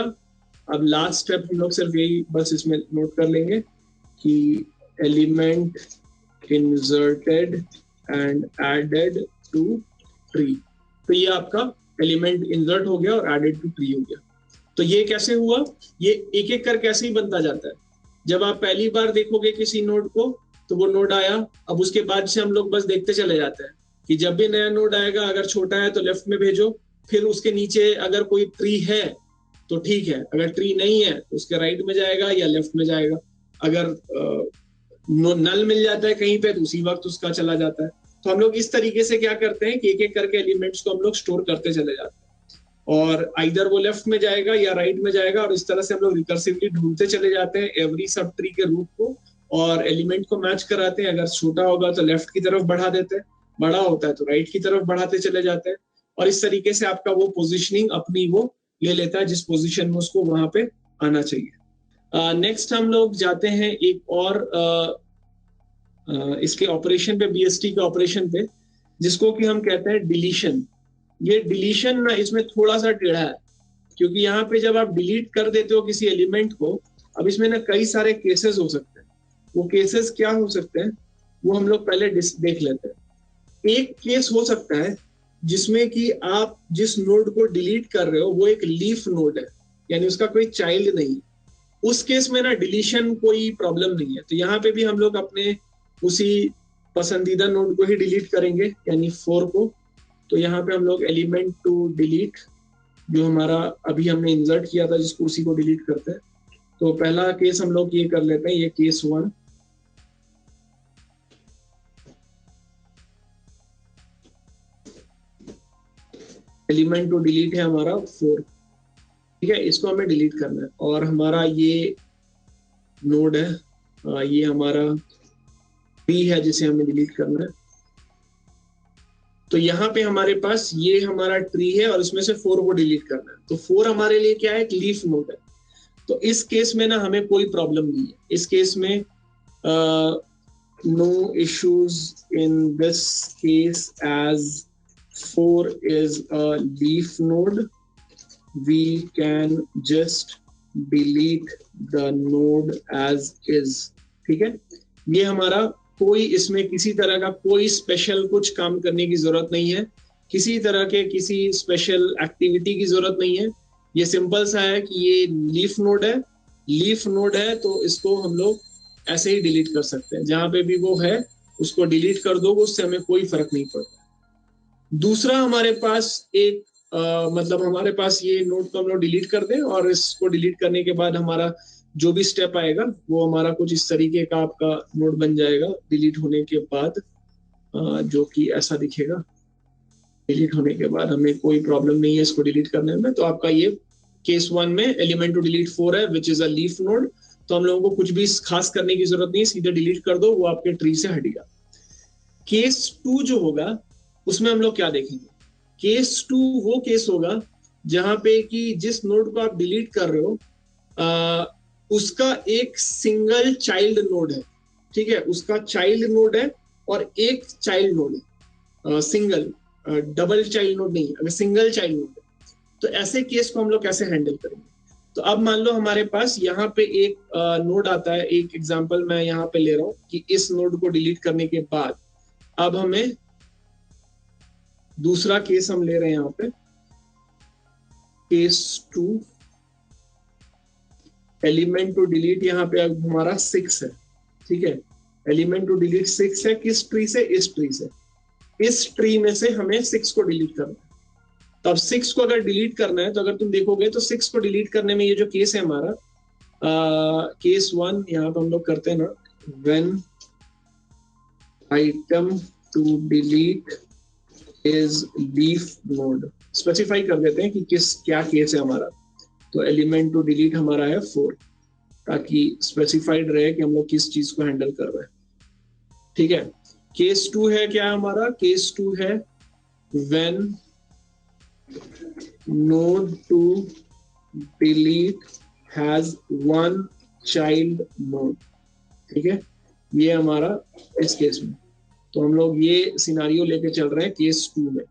अब लास्ट स्टेप हम लोग सिर्फ यही बस इसमें नोट कर लेंगे कि element inserted and added to tree. तो ये आपका एलिमेंट इंसर्ट हो गया और एडेड टू ट्री हो गया। तो ये कैसे हुआ, ये एक एक कर कैसे ही बनता जाता है। जब आप पहली बार देखोगे किसी नोड को तो वो नोड आया, अब उसके बाद से हम लोग बस देखते चले जाते हैं कि जब भी नया नोड आएगा, अगर छोटा है तो लेफ्ट में भेजो, फिर उसके नीचे अगर कोई ट्री है तो ठीक है, अगर ट्री नहीं है तो उसके राइट में जाएगा या लेफ्ट में जाएगा। अगर नल मिल जाता है कहीं पे तो उसी वक्त उसका चला जाता है। तो हम लोग इस तरीके से क्या करते हैं कि एक एक करके एलिमेंट्स को हम लोग स्टोर करते चले जाते हैं, और आइदर वो लेफ्ट में जाएगा या राइट में जाएगा, और इस तरह से हम लोग रिकर्सिवली ढूंढते चले जाते हैं एवरी सब ट्री के रूट को, और एलिमेंट को मैच कराते हैं। अगर छोटा होगा तो लेफ्ट की तरफ बढ़ा देते हैं, बड़ा होता है तो राइट की तरफ बढ़ाते चले जाते हैं, और इस तरीके से आपका वो पोजिशनिंग अपनी वो ले लेता है जिस पोजिशन में उसको वहां पे आना चाहिए। नेक्स्ट हम लोग जाते हैं एक और इसके ऑपरेशन पे, बीएसटी के ऑपरेशन पे, जिसको कि हम कहते हैं डिलीशन। ये डिलीशन ना इसमें थोड़ा सा टेढ़ा है, क्योंकि यहाँ पे जब आप डिलीट कर देते हो किसी एलिमेंट को, अब इसमें ना कई सारे केसेस हो सकते हैं। वो केसेस क्या हो सकते हैं वो हम लोग पहले देख लेते हैं। एक केस हो सकता है जिसमें कि आप जिस नोड को डिलीट कर रहे हो वो एक लीफ नोड है, यानी उसका कोई चाइल्ड नहीं है। उस केस में ना डिलीशन कोई प्रॉब्लम नहीं है। तो यहाँ पे भी हम लोग अपने उसी पसंदीदा नोड को ही डिलीट करेंगे, यानी 4 को। तो यहाँ पे हम लोग एलिमेंट टू डिलीट, जो हमारा अभी हमने इंसर्ट किया था जिसको, उसी को डिलीट करते हैं। तो पहला केस हम लोग ये कर लेते हैं, ये केस 1। एलिमेंट टू डिलीट है हमारा 4, ठीक है, इसको हमें डिलीट करना है। और हमारा ये नोड है, ये हमारा ट्री है जिसे हमें डिलीट करना है। तो यहाँ पे हमारे पास ये हमारा ट्री है और इसमें से 4 को डिलीट करना है। तो 4 हमारे लिए क्या है, एक लीफ नोड है। तो इस केस में ना हमें कोई प्रॉब्लम नहीं है। इस केस में no issues in this case, as 4 is a leaf node, we can just delete the node as is, ठीक है। ये हमारा कोई इसमें किसी तरह का कोई स्पेशल कुछ काम करने की जरूरत नहीं है, किसी तरह के किसी स्पेशल एक्टिविटी की जरूरत नहीं है। ये सिंपल सा है कि ये लीफ नोड है, लीफ नोड है तो इसको हम लोग ऐसे ही डिलीट कर सकते हैं। जहां पे भी वो है उसको डिलीट कर दो, उससे हमें कोई फर्क नहीं पड़ता। दूसरा हमारे पास एक मतलब हमारे पास ये नोड को हम लोग डिलीट कर दें, और इसको डिलीट करने के बाद हमारा जो भी स्टेप आएगा वो हमारा कुछ इस तरीके का आपका नोड बन जाएगा डिलीट होने के बाद, जो कि ऐसा दिखेगा। डिलीट होने के बाद हमें कोई प्रॉब्लम नहीं है इसको डिलीट करने में। तो आपका ये केस 1 में एलिमेंट टू डिलीट 4 है, which is a leaf node. तो हम लोगों को कुछ भी खास करने की जरूरत नहीं, सीधे डिलीट कर दो, वो आपके ट्री से हटेगा। केस 2 जो होगा उसमें हम लोग क्या देखेंगे, केस 2 वो केस होगा जहां पे कि जिस नोड को आप डिलीट कर रहे हो उसका एक सिंगल चाइल्ड नोड है, ठीक है, उसका चाइल्ड नोड है और एक चाइल्ड नोड है, सिंगल, डबल चाइल्ड नोड नहीं, अगर सिंगल चाइल्ड नोड है। तो ऐसे केस को हम लोग कैसे हैंडल करेंगे। तो अब मान लो हमारे पास यहाँ पे एक नोड आता है, एक एग्जांपल मैं यहाँ पे ले रहा हूँ कि इस नोड को डिलीट करने के बाद अब हमें दूसरा केस हम ले रहे हैं यहाँ पे, केस 2, एलिमेंट टू डिलीट यहाँ पे अब हमारा 6 है, ठीक है। एलिमेंट टू डिलीट 6 है, किस ट्री से? इस ट्री से। इस ट्री में से हमें 6 को डिलीट करना है। तो अब 6 को अगर डिलीट करना है तो अगर तुम देखोगे तो 6 को डिलीट करने में ये जो केस है हमारा, केस 1 यहाँ पे हम लोग करते हैं ना, when item to delete is leaf node, specify कर देते हैं कि क्या केस है हमारा। तो एलिमेंट टू डिलीट हमारा है 4, ताकि स्पेसिफाइड रहे कि हम लोग किस चीज को हैंडल कर रहे हैं, ठीक है। केस 2 है क्या हमारा? केस 2 है when node to delete has one child node, ठीक है। ये हमारा इस केस में, तो हम लोग ये सिनारियो लेके चल रहे हैं केस 2 में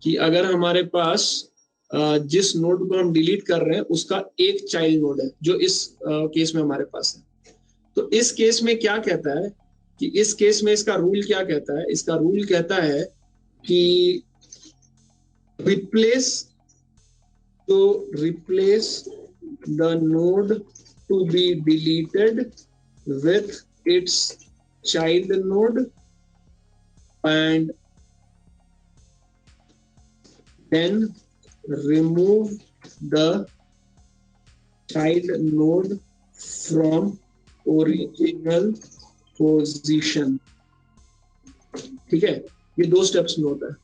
कि अगर हमारे पास जिस नोड को हम डिलीट कर रहे हैं उसका एक चाइल्ड नोड है जो इस केस में हमारे पास है। तो इस केस में क्या कहता है कि इस केस में इसका रूल क्या कहता है? इसका रूल कहता है कि replace the node to be deleted with its child node and then remove the child node from original position, ठीक है। ये 2 स्टेप्स में होता है,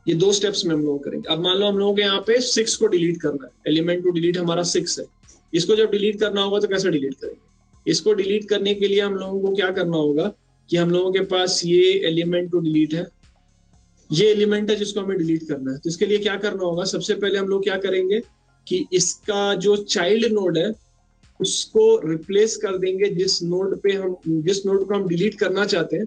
ये 2 स्टेप्स में हम लोग करेंगे। अब मान लो हम लोगों के यहाँ पे 6 को डिलीट करना है, एलिमेंट टू डिलीट हमारा 6 है। इसको जब डिलीट करना होगा तो कैसे डिलीट करेंगे? इसको डिलीट करने के लिए हम लोगों को क्या करना होगा कि हम लोगों के पास ये एलिमेंट टू डिलीट है, ये एलिमेंट है जिसको हमें डिलीट करना है। तो इसके लिए क्या करना होगा? सबसे पहले हम लोग क्या करेंगे कि इसका जो चाइल्ड नोड है उसको रिप्लेस कर देंगे जिस नोड को हम डिलीट करना चाहते हैं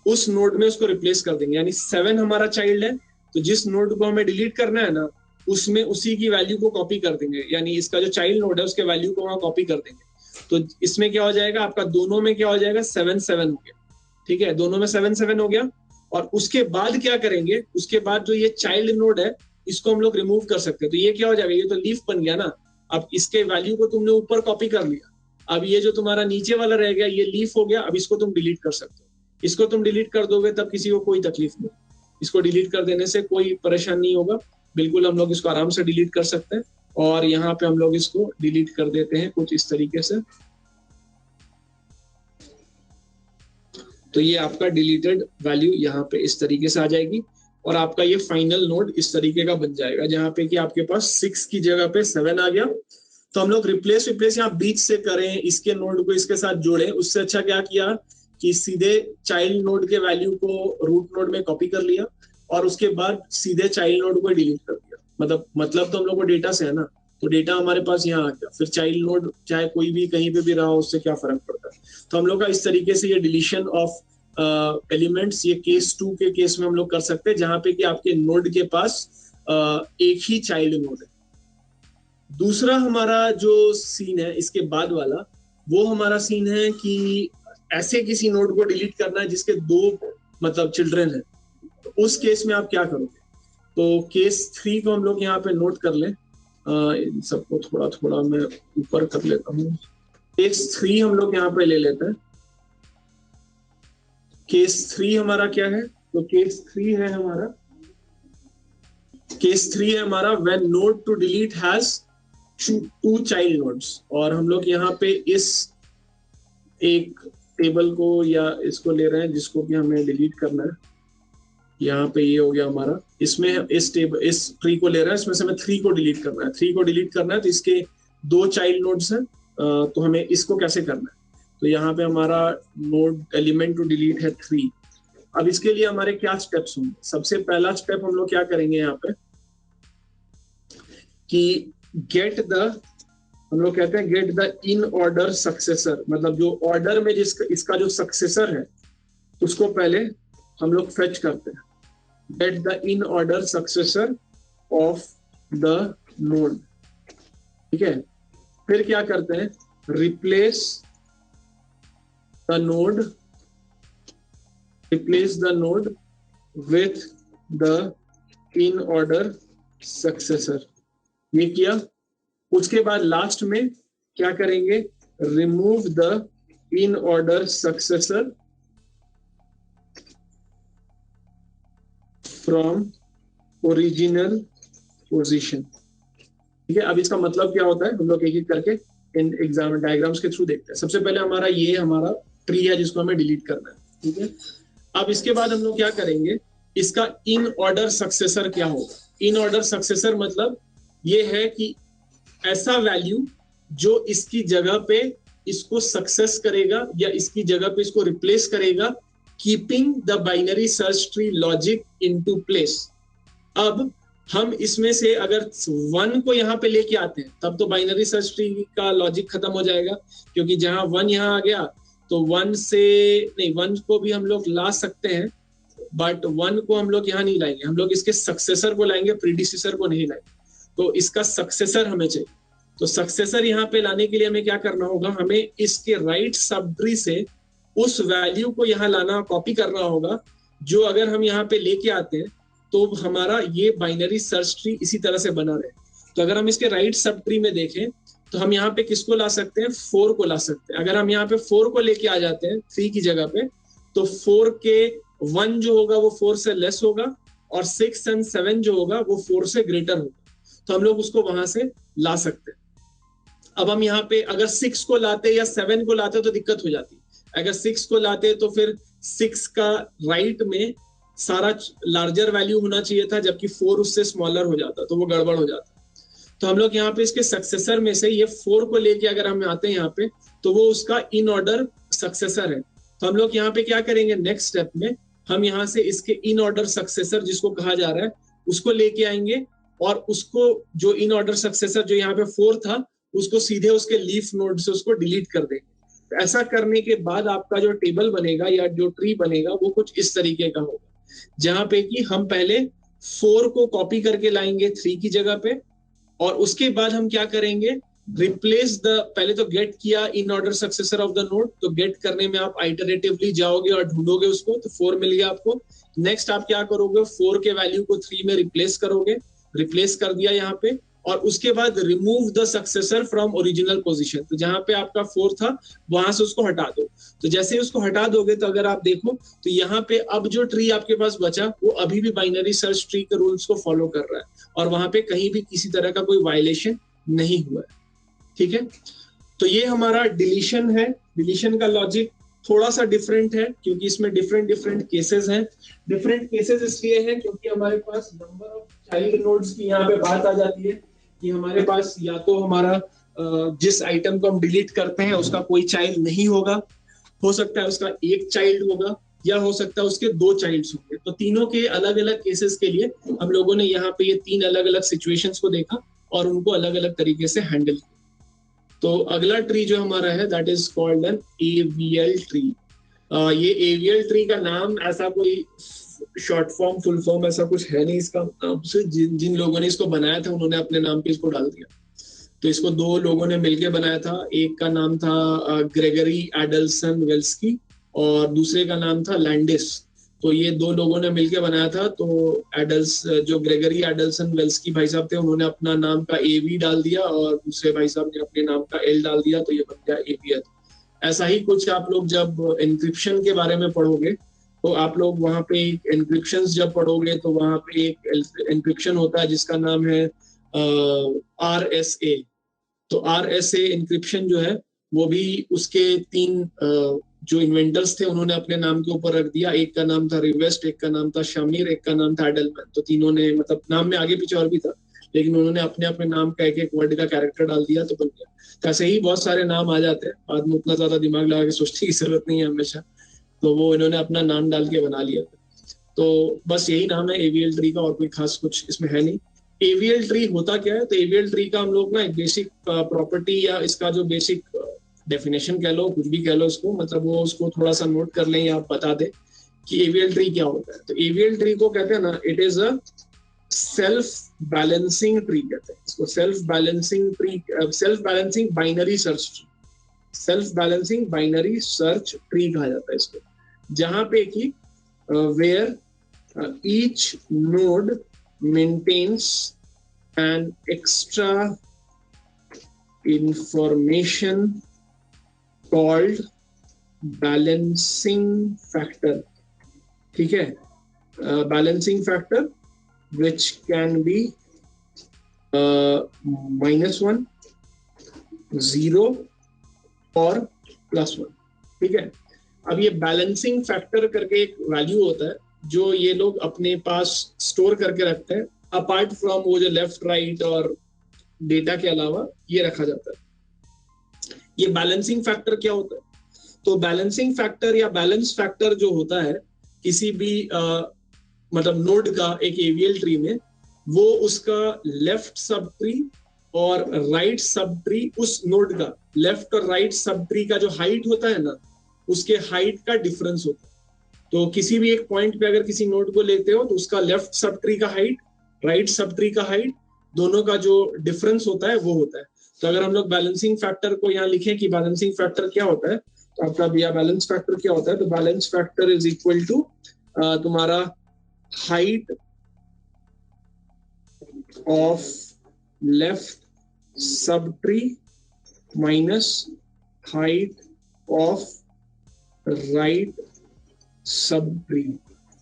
उस नोड में उसको रिप्लेस कर देंगे। यानी 7 हमारा चाइल्ड है, तो जिस नोड को हमें डिलीट करना है ना उसमें उसी की वैल्यू को कॉपी कर देंगे, यानी इसका जो चाइल्ड नोड है उसके वैल्यू को वहां कॉपी कर देंगे। तो इसमें क्या हो जाएगा? आपका दोनों में क्या हो जाएगा? 7 हो गया, ठीक है। दोनों में 7 हो गया। और उसके बाद क्या करेंगे? उसके बाद जो ये चाइल्ड नोड है इसको हम लोग रिमूव कर सकते हैं। तो ये क्या हो जाएगा? ये तो लीफ बन गया ना। अब इसके वैल्यू को तुमने ऊपर कॉपी कर लिया, अब ये जो तुम्हारा नीचे वाला रह गया ये लीफ हो गया। अब इसको तुम डिलीट कर सकते हो, इसको तुम डिलीट कर दोगे तब किसी को कोई तकलीफ नहीं, इसको डिलीट कर देने से कोई परेशानी नहीं होगा, बिल्कुल हम लोग इसको आराम से डिलीट कर सकते हैं। और यहाँ पे हम लोग इसको डिलीट कर देते हैं कुछ इस तरीके से। तो ये आपका डिलीटेड वैल्यू यहाँ पे इस तरीके से आ जाएगी और आपका ये फाइनल नोड इस तरीके का बन जाएगा जहाँ पे कि आपके पास 6 की जगह पे 7 आ गया। तो हम लोग रिप्लेस यहाँ बीच से करें, इसके नोड को इसके साथ जोड़ें, उससे अच्छा क्या किया कि सीधे चाइल्ड नोड के वैल्यू को रूट नोड में कॉपी कर लिया और उसके बाद सीधे चाइल्ड नोड को डिलीट कर दिया। मतलब तो हम लोग को डेटा से है ना, तो डेटा हमारे पास यहाँ आ गया, फिर चाइल्ड नोड चाहे कोई भी कहीं पे भी रहा उससे क्या फर्क पड़ता है। तो हम लोग का इस तरीके से ये डिलीशन ऑफ एलिमेंट्स ये केस 2 के केस में हम लोग कर सकते हैं जहां पे कि आपके नोड के पास एक ही चाइल्ड नोड है। दूसरा हमारा जो सीन है इसके बाद वाला, वो हमारा सीन है कि ऐसे किसी नोड को डिलीट करना है जिसके 2 चिल्ड्रन है। तो उस केस में आप क्या करोगे? तो केस 3 को हम लोग यहाँ पे नोट कर लें, इन सबको थोड़ा थोड़ा मैं ऊपर कर लेता हूँ। केस 3 हम लोग यहाँ पे ले लेते हैं। केस 3 हमारा क्या है? तो केस 3 है हमारा when node to delete has 2 child nodes. और हम लोग यहाँ पे इस एक टेबल को या इसको ले रहे हैं जिसको कि हमें डिलीट करना है। यहाँ पे ये हो गया हमारा, इसमें इस ट्री को ले रहे हैं, इसमें से हमें 3 को डिलीट करना है। 3 को डिलीट करना है तो इसके 2 चाइल्ड नोड्स हैं, तो हमें इसको कैसे करना है? तो यहाँ पे हमारा नोड एलिमेंट टू डिलीट है 3। अब इसके लिए हमारे क्या स्टेप्स होंगे? सबसे पहला स्टेप हम लोग क्या करेंगे यहाँ पे कि हम लोग कहते हैं get the in order successor, मतलब जो ऑर्डर में इसका जो सक्सेसर है उसको पहले हम लोग फेच करते हैं। Get the in order successor of the node, ठीक है। फिर क्या करते हैं, replace the node with the in order successor, ये किया। उसके बाद लास्ट में क्या करेंगे, remove the in order successor from original position. ठीक है, अब इसका मतलब क्या होता है हम लोग एक एक करके इन एग्जाम डायग्राम्स के थ्रू देखते हैं। सबसे पहले हमारा ट्री है जिसको हमें डिलीट करना है। ठीक है, अब इसके बाद हम लोग क्या करेंगे, इसका इन ऑर्डर सक्सेसर क्या होगा। इन ऑर्डर सक्सेसर मतलब ये है कि ऐसा वैल्यू जो इसकी जगह पे इसको सक्सेस करेगा या इसकी जगह पे इसको रिप्लेस करेगा, keeping the binary search tree logic into place. अब हम इसमें से अगर 1 को यहाँ पे लेके आते हैं तब तो बाइनरी सर्च ट्री का लॉजिक खत्म हो जाएगा, क्योंकि जहां 1 यहाँ आ गया तो 1 से नहीं, 1 को भी हम लोग ला सकते हैं, बट 1 को हम लोग यहाँ नहीं लाएंगे, हम लोग इसके सक्सेसर को लाएंगे, प्रीडिसेसर को नहीं लाएंगे। तो इसका सक्सेसर हमें चाहिए। तो सक्सेसर यहाँ पे लाने के लिए हमें क्या करना होगा, हमें इसके राइट सब ट्री से उस वैल्यू को यहाँ लाना, कॉपी करना होगा, जो अगर हम यहाँ पे लेके आते हैं तो हमारा ये बाइनरी सर्च ट्री इसी तरह से बना रहे। तो अगर हम इसके राइट सब ट्री में देखें तो हम यहाँ पे किसको ला सकते हैं, 4 को ला सकते हैं। अगर हम यहाँ पे 4 को लेके आ जाते हैं 3 की जगह पे, तो 4 के 1 जो होगा वो 4 से लेस होगा, और 6 एंड 7 जो होगा वो 4 से ग्रेटर होगा। तो हम लोग उसको वहां से ला सकते हैं। अब हम यहाँ पे अगर 6 को लाते या 7 को लाते तो दिक्कत हो जाती। अगर 6 को लाते तो फिर 6 का राइट में सारा लार्जर वैल्यू होना चाहिए था, जबकि 4 उससे स्मॉलर हो जाता, तो वो गड़बड़ हो जाता। तो हम लोग यहाँ पे इसके सक्सेसर में से ये 4 को लेके अगर हम आते हैं यहाँ पे, तो वो उसका इन ऑर्डर सक्सेसर है। तो हम लोग यहाँ पे क्या करेंगे, नेक्स्ट स्टेप में हम यहाँ से इसके इन ऑर्डर सक्सेसर जिसको कहा जा रहा है उसको लेके आएंगे, और उसको जो इन ऑर्डर सक्सेसर जो यहाँ पे 4 था उसको सीधे उसके लीफ नोड से उसको डिलीट कर देंगे। ऐसा करने के बाद आपका जो टेबल बनेगा या जो ट्री बनेगा वो कुछ इस तरीके का होगा, जहां पे कि हम पहले 4 को कॉपी करके लाएंगे 3 की जगह पे, और उसके बाद हम क्या करेंगे, रिप्लेस द, पहले तो गेट किया in order successor of the node, तो गेट करने में आप आइटरेटिवली जाओगे और ढूंढोगे उसको, तो 4 मिल गया आपको। नेक्स्ट आप क्या करोगे, 4 के वैल्यू को 3 में रिप्लेस करोगे, रिप्लेस कर दिया यहाँ पे, और उसके बाद remove the successor from original position. तो जहां पे आपका 4 था वहां से उसको हटा दो। तो जैसे ही उसको हटा दोगे तो अगर आप देखो तो यहाँ पे अब जो ट्री आपके पास बचा वो अभी भी बाइनरी सर्च ट्री के रूल्स को फॉलो कर रहा है, और वहां पे कहीं भी किसी तरह का कोई वायलेशन नहीं हुआ है। ठीक है, तो ये हमारा डिलीशन है। डिलीशन का लॉजिक थोड़ा सा डिफरेंट है, क्योंकि इसमें डिफरेंट केसेस हैं। डिफरेंट केसेस इसलिए हैं क्योंकि हमारे पास नंबर ऑफ चाइल्ड नोड्स की यहाँ पे बात आ जाती है कि हमारे पास या तो हमारा जिस आइटम को हम डिलीट करते हैं उसका कोई चाइल्ड नहीं होगा, हो सकता है उसका एक चाइल्ड होगा, या हो सकता है उसके 2 चाइल्ड्स होंगे। तो तीनों के अलग अलग केसेस के लिए हम लोगों ने यहाँ पे ये 3 अलग अलग सिचुएशंस को देखा और उनको अलग अलग तरीके से हैंडल किया। तो अगला ट्री जो हमारा है that is called an AVL tree. ये एवीएल ट्री का नाम ऐसा कोई शॉर्ट फॉर्म फुल फॉर्म ऐसा कुछ है नहीं इसका नाम से, जिन लोगों ने इसको बनाया था उन्होंने अपने नाम पे इसको डाल दिया। तो इसको 2 लोगों ने मिलकर बनाया था, एक का नाम था ग्रेगरी एडल्सन वेल्स्की और दूसरे का नाम था लैंडिस। तो ये 2 लोगों ने मिलकर बनाया था। तो जो ग्रेगरी एडल्सन वेल्स्की भाई साहब थे उन्होंने अपना नाम का एवी डाल दिया और दूसरे भाई साहब ने अपने नाम का एल डाल दिया, तो ये बन गया एवीएल। ऐसा ही कुछ आप लोग जब एन्क्रिप्शन के बारे में पढ़ोगे तो आप लोग वहां पे एन्क्रिप्शन जब पढ़ोगे तो वहां पे एक एन्क्रिप्शन होता है जिसका नाम है RSA। तो RSA एन्क्रिप्शन जो है वो भी उसके 3 जो इन्वेंटर्स थे उन्होंने अपने नाम के ऊपर रख दिया। एक का नाम था रिवेस्ट, एक का नाम था शमीर, एक का नाम था एडलमैन। तो तीनों ने मतलब नाम में आगे पीछे और भी था, लेकिन उन्होंने अपने अपने नाम का एक वर्ड का कैरेक्टर डाल दिया तो बन गया। तो ऐसे ही बहुत सारे नाम आ जाते हैं, बाद में उतना ज्यादा दिमाग लगा के सोचने की जरूरत नहीं है हमेशा। तो वो इन्होंने अपना नाम डाल के बना लिया। तो बस यही नाम है एवीएल ट्री का, और कोई खास कुछ इसमें है नहीं। एवीएल ट्री होता क्या है, तो एवीएल ट्री का हम लोग ना एक बेसिक प्रॉपर्टी या इसका जो बेसिक डेफिनेशन कह लो, कुछ भी कह लो इसको, मतलब वो उसको थोड़ा सा नोट कर लें या आप बता दें कि एवीएल ट्री क्या होता है। तो एवीएल ट्री को कहते हैं ना, it is a self balancing tree कहते हैं इसको, self balancing tree, self balancing binary search tree, self balancing binary search tree कहा जाता है इसको, जहां पे कि where each node maintains an extra information called balancing factor, ठीक है, balancing factor which can be -1, 0 और +1, ठीक है। अब ये बैलेंसिंग फैक्टर करके एक वैल्यू होता है जो ये लोग अपने पास स्टोर करके रखते हैं, अपार्ट फ्रॉम वो जो लेफ्ट राइट और डेटा के अलावा ये रखा जाता है। ये बैलेंसिंग फैक्टर क्या होता है? तो बैलेंसिंग फैक्टर या बैलेंस फैक्टर जो होता है किसी भी मतलब नोड का एक एवीएल ट्री में, वो उसका लेफ्ट सब ट्री और राइट सब ट्री, उस नोड का लेफ्ट और राइट सब ट्री का जो हाइट होता है ना, उसके हाइट का डिफरेंस होता है। तो किसी भी एक पॉइंट पे अगर किसी नोड को लेते हो तो उसका लेफ्ट सब ट्री का हाइट, राइट सब ट्री का हाइट, दोनों का जो डिफरेंस होता है वो होता है। तो अगर हम लोग बैलेंसिंग फैक्टर को यहाँ लिखें कि बैलेंसिंग फैक्टर क्या होता है, तो आपका भैया बैलेंस फैक्टर क्या होता है, तो balance factor is equal to तुम्हारा height of left subtree minus height of right subtree,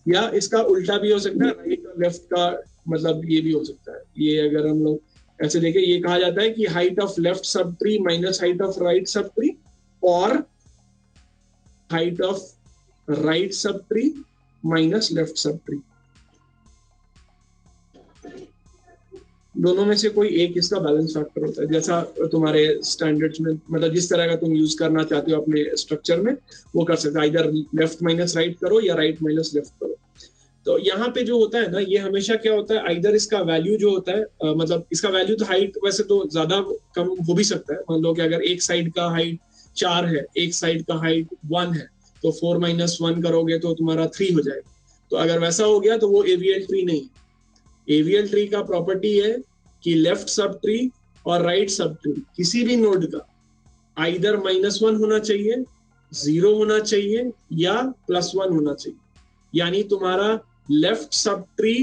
या इसका उल्टा भी हो सकता है, राइट और लेफ्ट का मतलब ये भी हो सकता है। ये अगर हम लोग ऐसे देखें, ये कहा जाता है कि height of left sub tree minus height of right sub tree, और height of right sub tree minus left sub tree, दोनों में से कोई एक इसका बैलेंस फैक्टर होता है। जैसा तुम्हारे स्टैंडर्ड्स में, मतलब जिस तरह का तुम यूज करना चाहते हो अपने स्ट्रक्चर में, वो कर सकते हो, इधर लेफ्ट माइनस राइट करो या राइट माइनस लेफ्ट करो। तो यहाँ पे जो होता है ना, ये हमेशा क्या होता है, इधर इसका वैल्यू जो होता है मतलब इसका वैल्यू तो हाइट वैसे तो ज्यादा कम हो भी सकता है। मान लो कि अगर एक साइड का हाइट 4 है, एक साइड का हाइट 1 है, तो 4 - 1 करोगे तो तुम्हारा 3 हो जाएगा। तो अगर वैसा हो गया तो वो एवीएल ट्री नहीं है। एवीएल ट्री का प्रॉपर्टी है कि लेफ्ट सब ट्री और राइट सब ट्री किसी भी नोड का आइदर -1 होना चाहिए, 0 होना चाहिए या +1 होना चाहिए। यानी तुम्हारा left sub tree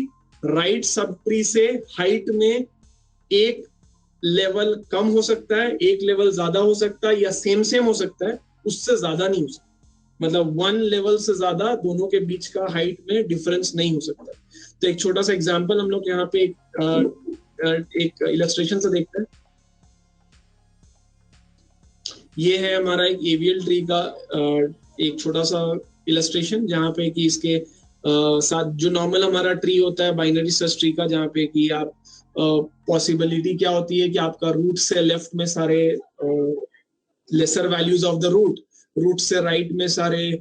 right sub tree से हाइट में एक लेवल कम हो सकता है, एक लेवल ज्यादा हो सकता है, या सेम हो सकता है, उससे ज्यादा नहीं हो सकता। मतलब 1 लेवल से ज्यादा दोनों के बीच का हाइट में डिफरेंस नहीं हो सकता। तो एक छोटा सा एग्जांपल हम लोग यहाँ पे एक इलस्ट्रेशन से देखते हैं। ये है हमारा एक एवीएल ट्री का एक छोटा सा इलस्ट्रेशन, जहाँ पे कि इसके साथ जो नॉर्मल हमारा ट्री होता है बाइनरी सर्च ट्री का, जहाँ पे कि आप पॉसिबिलिटी क्या होती है कि आपका रूट से लेफ्ट में सारे lesser values of the root, root से राइट में सारे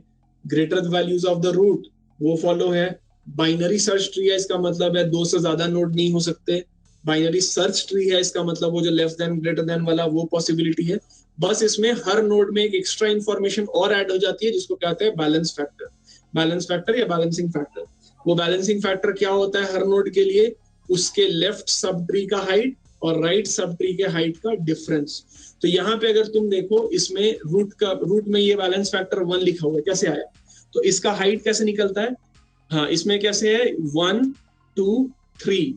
greater values of the root, वो फॉलो है। बाइनरी सर्च ट्री है, इसका मतलब है 2 से ज्यादा नोड नहीं हो सकते। बाइनरी सर्च ट्री है, इसका मतलब वो जो लेस देन ग्रेटर देन वाला वो पॉसिबिलिटी है। बस इसमें हर नोड में एक एक्स्ट्रा इंफॉर्मेशन और ऐड हो जाती है, जिसको कहते हैं बैलेंस फैक्टर, बैलेंस फैक्टर या बैलेंसिंग फैक्टर। वो बैलेंसिंग फैक्टर क्या होता है हर नोड के लिए, उसके लेफ्ट सब ट्री का हाइट और राइट सब ट्री के हाइट का डिफरेंस। तो यहाँ पे अगर तुम देखो, इसमें रूट में ये बैलेंस फैक्टर 1 लिखा हुआ है, कैसे आया? तो इसका हाइट कैसे निकलता है? हाँ, इसमें कैसे है 1 2 3,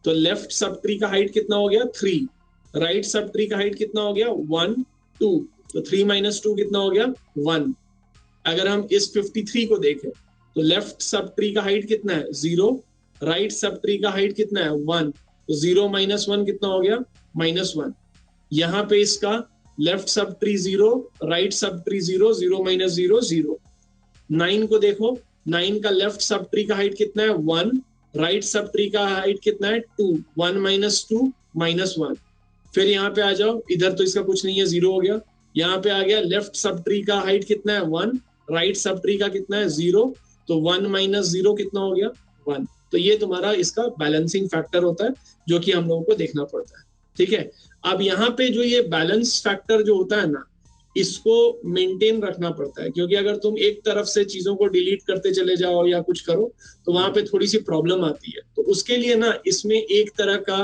तो लेफ्ट सब ट्री का हाइट कितना हो गया 3, राइट सब ट्री का हाइट कितना हो गया 1 2, तो 3 - 2 कितना हो गया 1। अगर हम इस 53 को देखें तो लेफ्ट सब ट्री का हाइट कितना है 0, राइट सब ट्री का हाइट कितना है 1, तो 0 - 1 कितना हो गया -1। यहाँ पे इसका left sub tree 0, right sub tree 0, 0 - 0 0। 9 को देखो, 9 का लेफ्ट सब ट्री का हाइट कितना है 1, राइट सब ट्री का हाइट कितना है 2, 1 - 2 -1। फिर यहाँ पे आ जाओ, इधर तो इसका कुछ नहीं है 0 हो गया। यहाँ पे आ गया लेफ्ट सब ट्री का हाइट कितना है 1, राइट सब ट्री का कितना है 0, तो 1 - 0 कितना हो गया 1। तो ये तुम्हारा इसका बैलेंसिंग फैक्टर होता है, जो कि हम लोगों को देखना पड़ता है। ठीक है, अब यहाँ पे जो ये बैलेंस फैक्टर जो होता है ना, इसको मेंटेन रखना पड़ता है, क्योंकि अगर तुम एक तरफ से चीजों को डिलीट करते चले जाओ या कुछ करो तो वहां पे थोड़ी सी प्रॉब्लम आती है। तो उसके लिए ना इसमें एक तरह का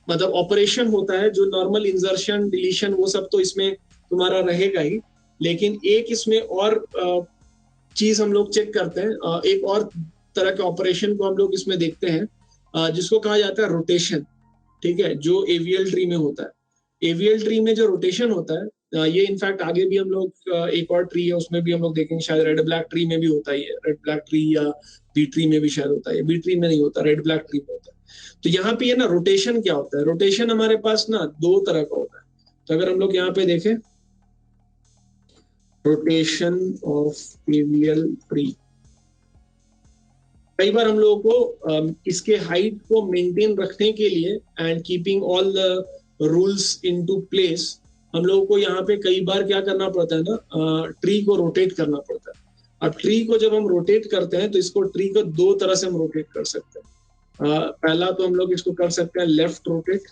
मतलब ऑपरेशन होता है, जो नॉर्मल इंसर्शन डिलीशन वो सब तो इसमें तुम्हारा रहेगा ही, लेकिन एक इसमें और चीज हम लोग चेक करते हैं, एक और तरह के ऑपरेशन को हम लोग इसमें देखते हैं, जिसको कहा जाता है रोटेशन। ठीक है, जो एवीएल ट्री में होता है। एवीएल ट्री में जो रोटेशन होता है, ये इनफैक्ट आगे भी हम लोग एक और ट्री है उसमें भी हम लोग देखेंगे, शायद रेड ब्लैक ट्री में भी होता ही है, रेड ब्लैक ट्री या बी ट्री में भी शायद होता है, बी ट्री में नहीं होता, रेड ब्लैक ट्री में होता है। तो यहाँ पे ये ना रोटेशन क्या होता है, रोटेशन हमारे पास ना दो तरह का होता है। तो अगर हम लोग यहाँ पे देखें रोटेशन ऑफ एवीएल ट्री, कई बार हम लोगों को इसके हाइट को मेंटेन रखने के लिए and keeping all the rules into place, हम लोगों को यहाँ पे कई बार क्या करना पड़ता है ना, ट्री को रोटेट करना पड़ता है। अब ट्री को जब हम रोटेट करते हैं तो इसको ट्री को दो तरह से हम रोटेट कर सकते हैं। पहला तो हम लोग इसको कर सकते हैं लेफ्ट रोटेट।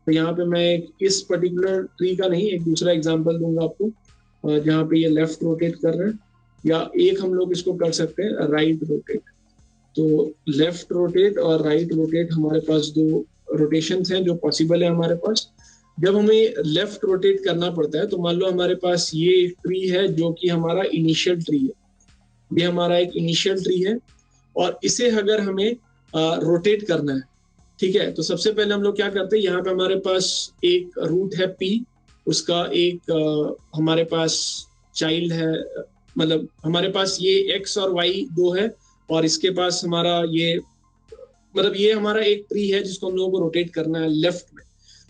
तो यहाँ पे मैं इस पर्टिकुलर ट्री का नहीं, एक दूसरा एग्जांपल दूंगा आपको, जहाँ पे ये लेफ्ट रोटेट कर रहे हैं। या एक हम लोग इसको कर सकते हैं राइट रोटेट। तो लेफ्ट रोटेट और राइट रोटेट हमारे पास दो रोटेशन हैं जो पॉसिबल है हमारे पास। जब हमें लेफ्ट रोटेट करना पड़ता है तो मान लो हमारे पास ये एक ट्री है जो कि हमारा इनिशियल ट्री है, ये हमारा एक इनिशियल ट्री है, और इसे अगर हमें रोटेट करना है, ठीक है, तो सबसे पहले हम लोग क्या करते हैं, यहाँ पे हमारे पास एक रूट है पी, उसका एक हमारे पास चाइल्ड है, मतलब हमारे पास ये एक्स और वाई दो है, और इसके पास हमारा ये मतलब ये हमारा एक ट्री है जिसको हम लोगों को रोटेट करना है लेफ्ट में।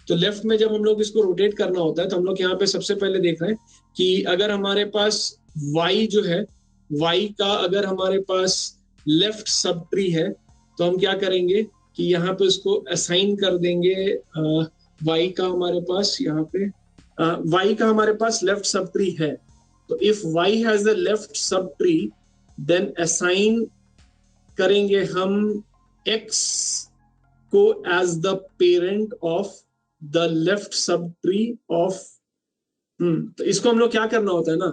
तो लेफ्ट में जब हम लोग इसको रोटेट करना होता है तो हम लोग यहाँ पे सबसे पहले देख रहे हैं कि अगर हमारे पास वाई जो है, वाई का अगर हमारे पास लेफ्ट सब ट्री है तो हम क्या करेंगे कि यहाँ पे उसको असाइन कर देंगे वाई का हमारे पास यहाँ पे वाई का हमारे पास लेफ्ट सब ट्री है। तो if Y has the left सब ट्री देन असाइन करेंगे हम एक्स को as the parent of the left sub tree of. तो इसको हम लोग क्या करना होता है ना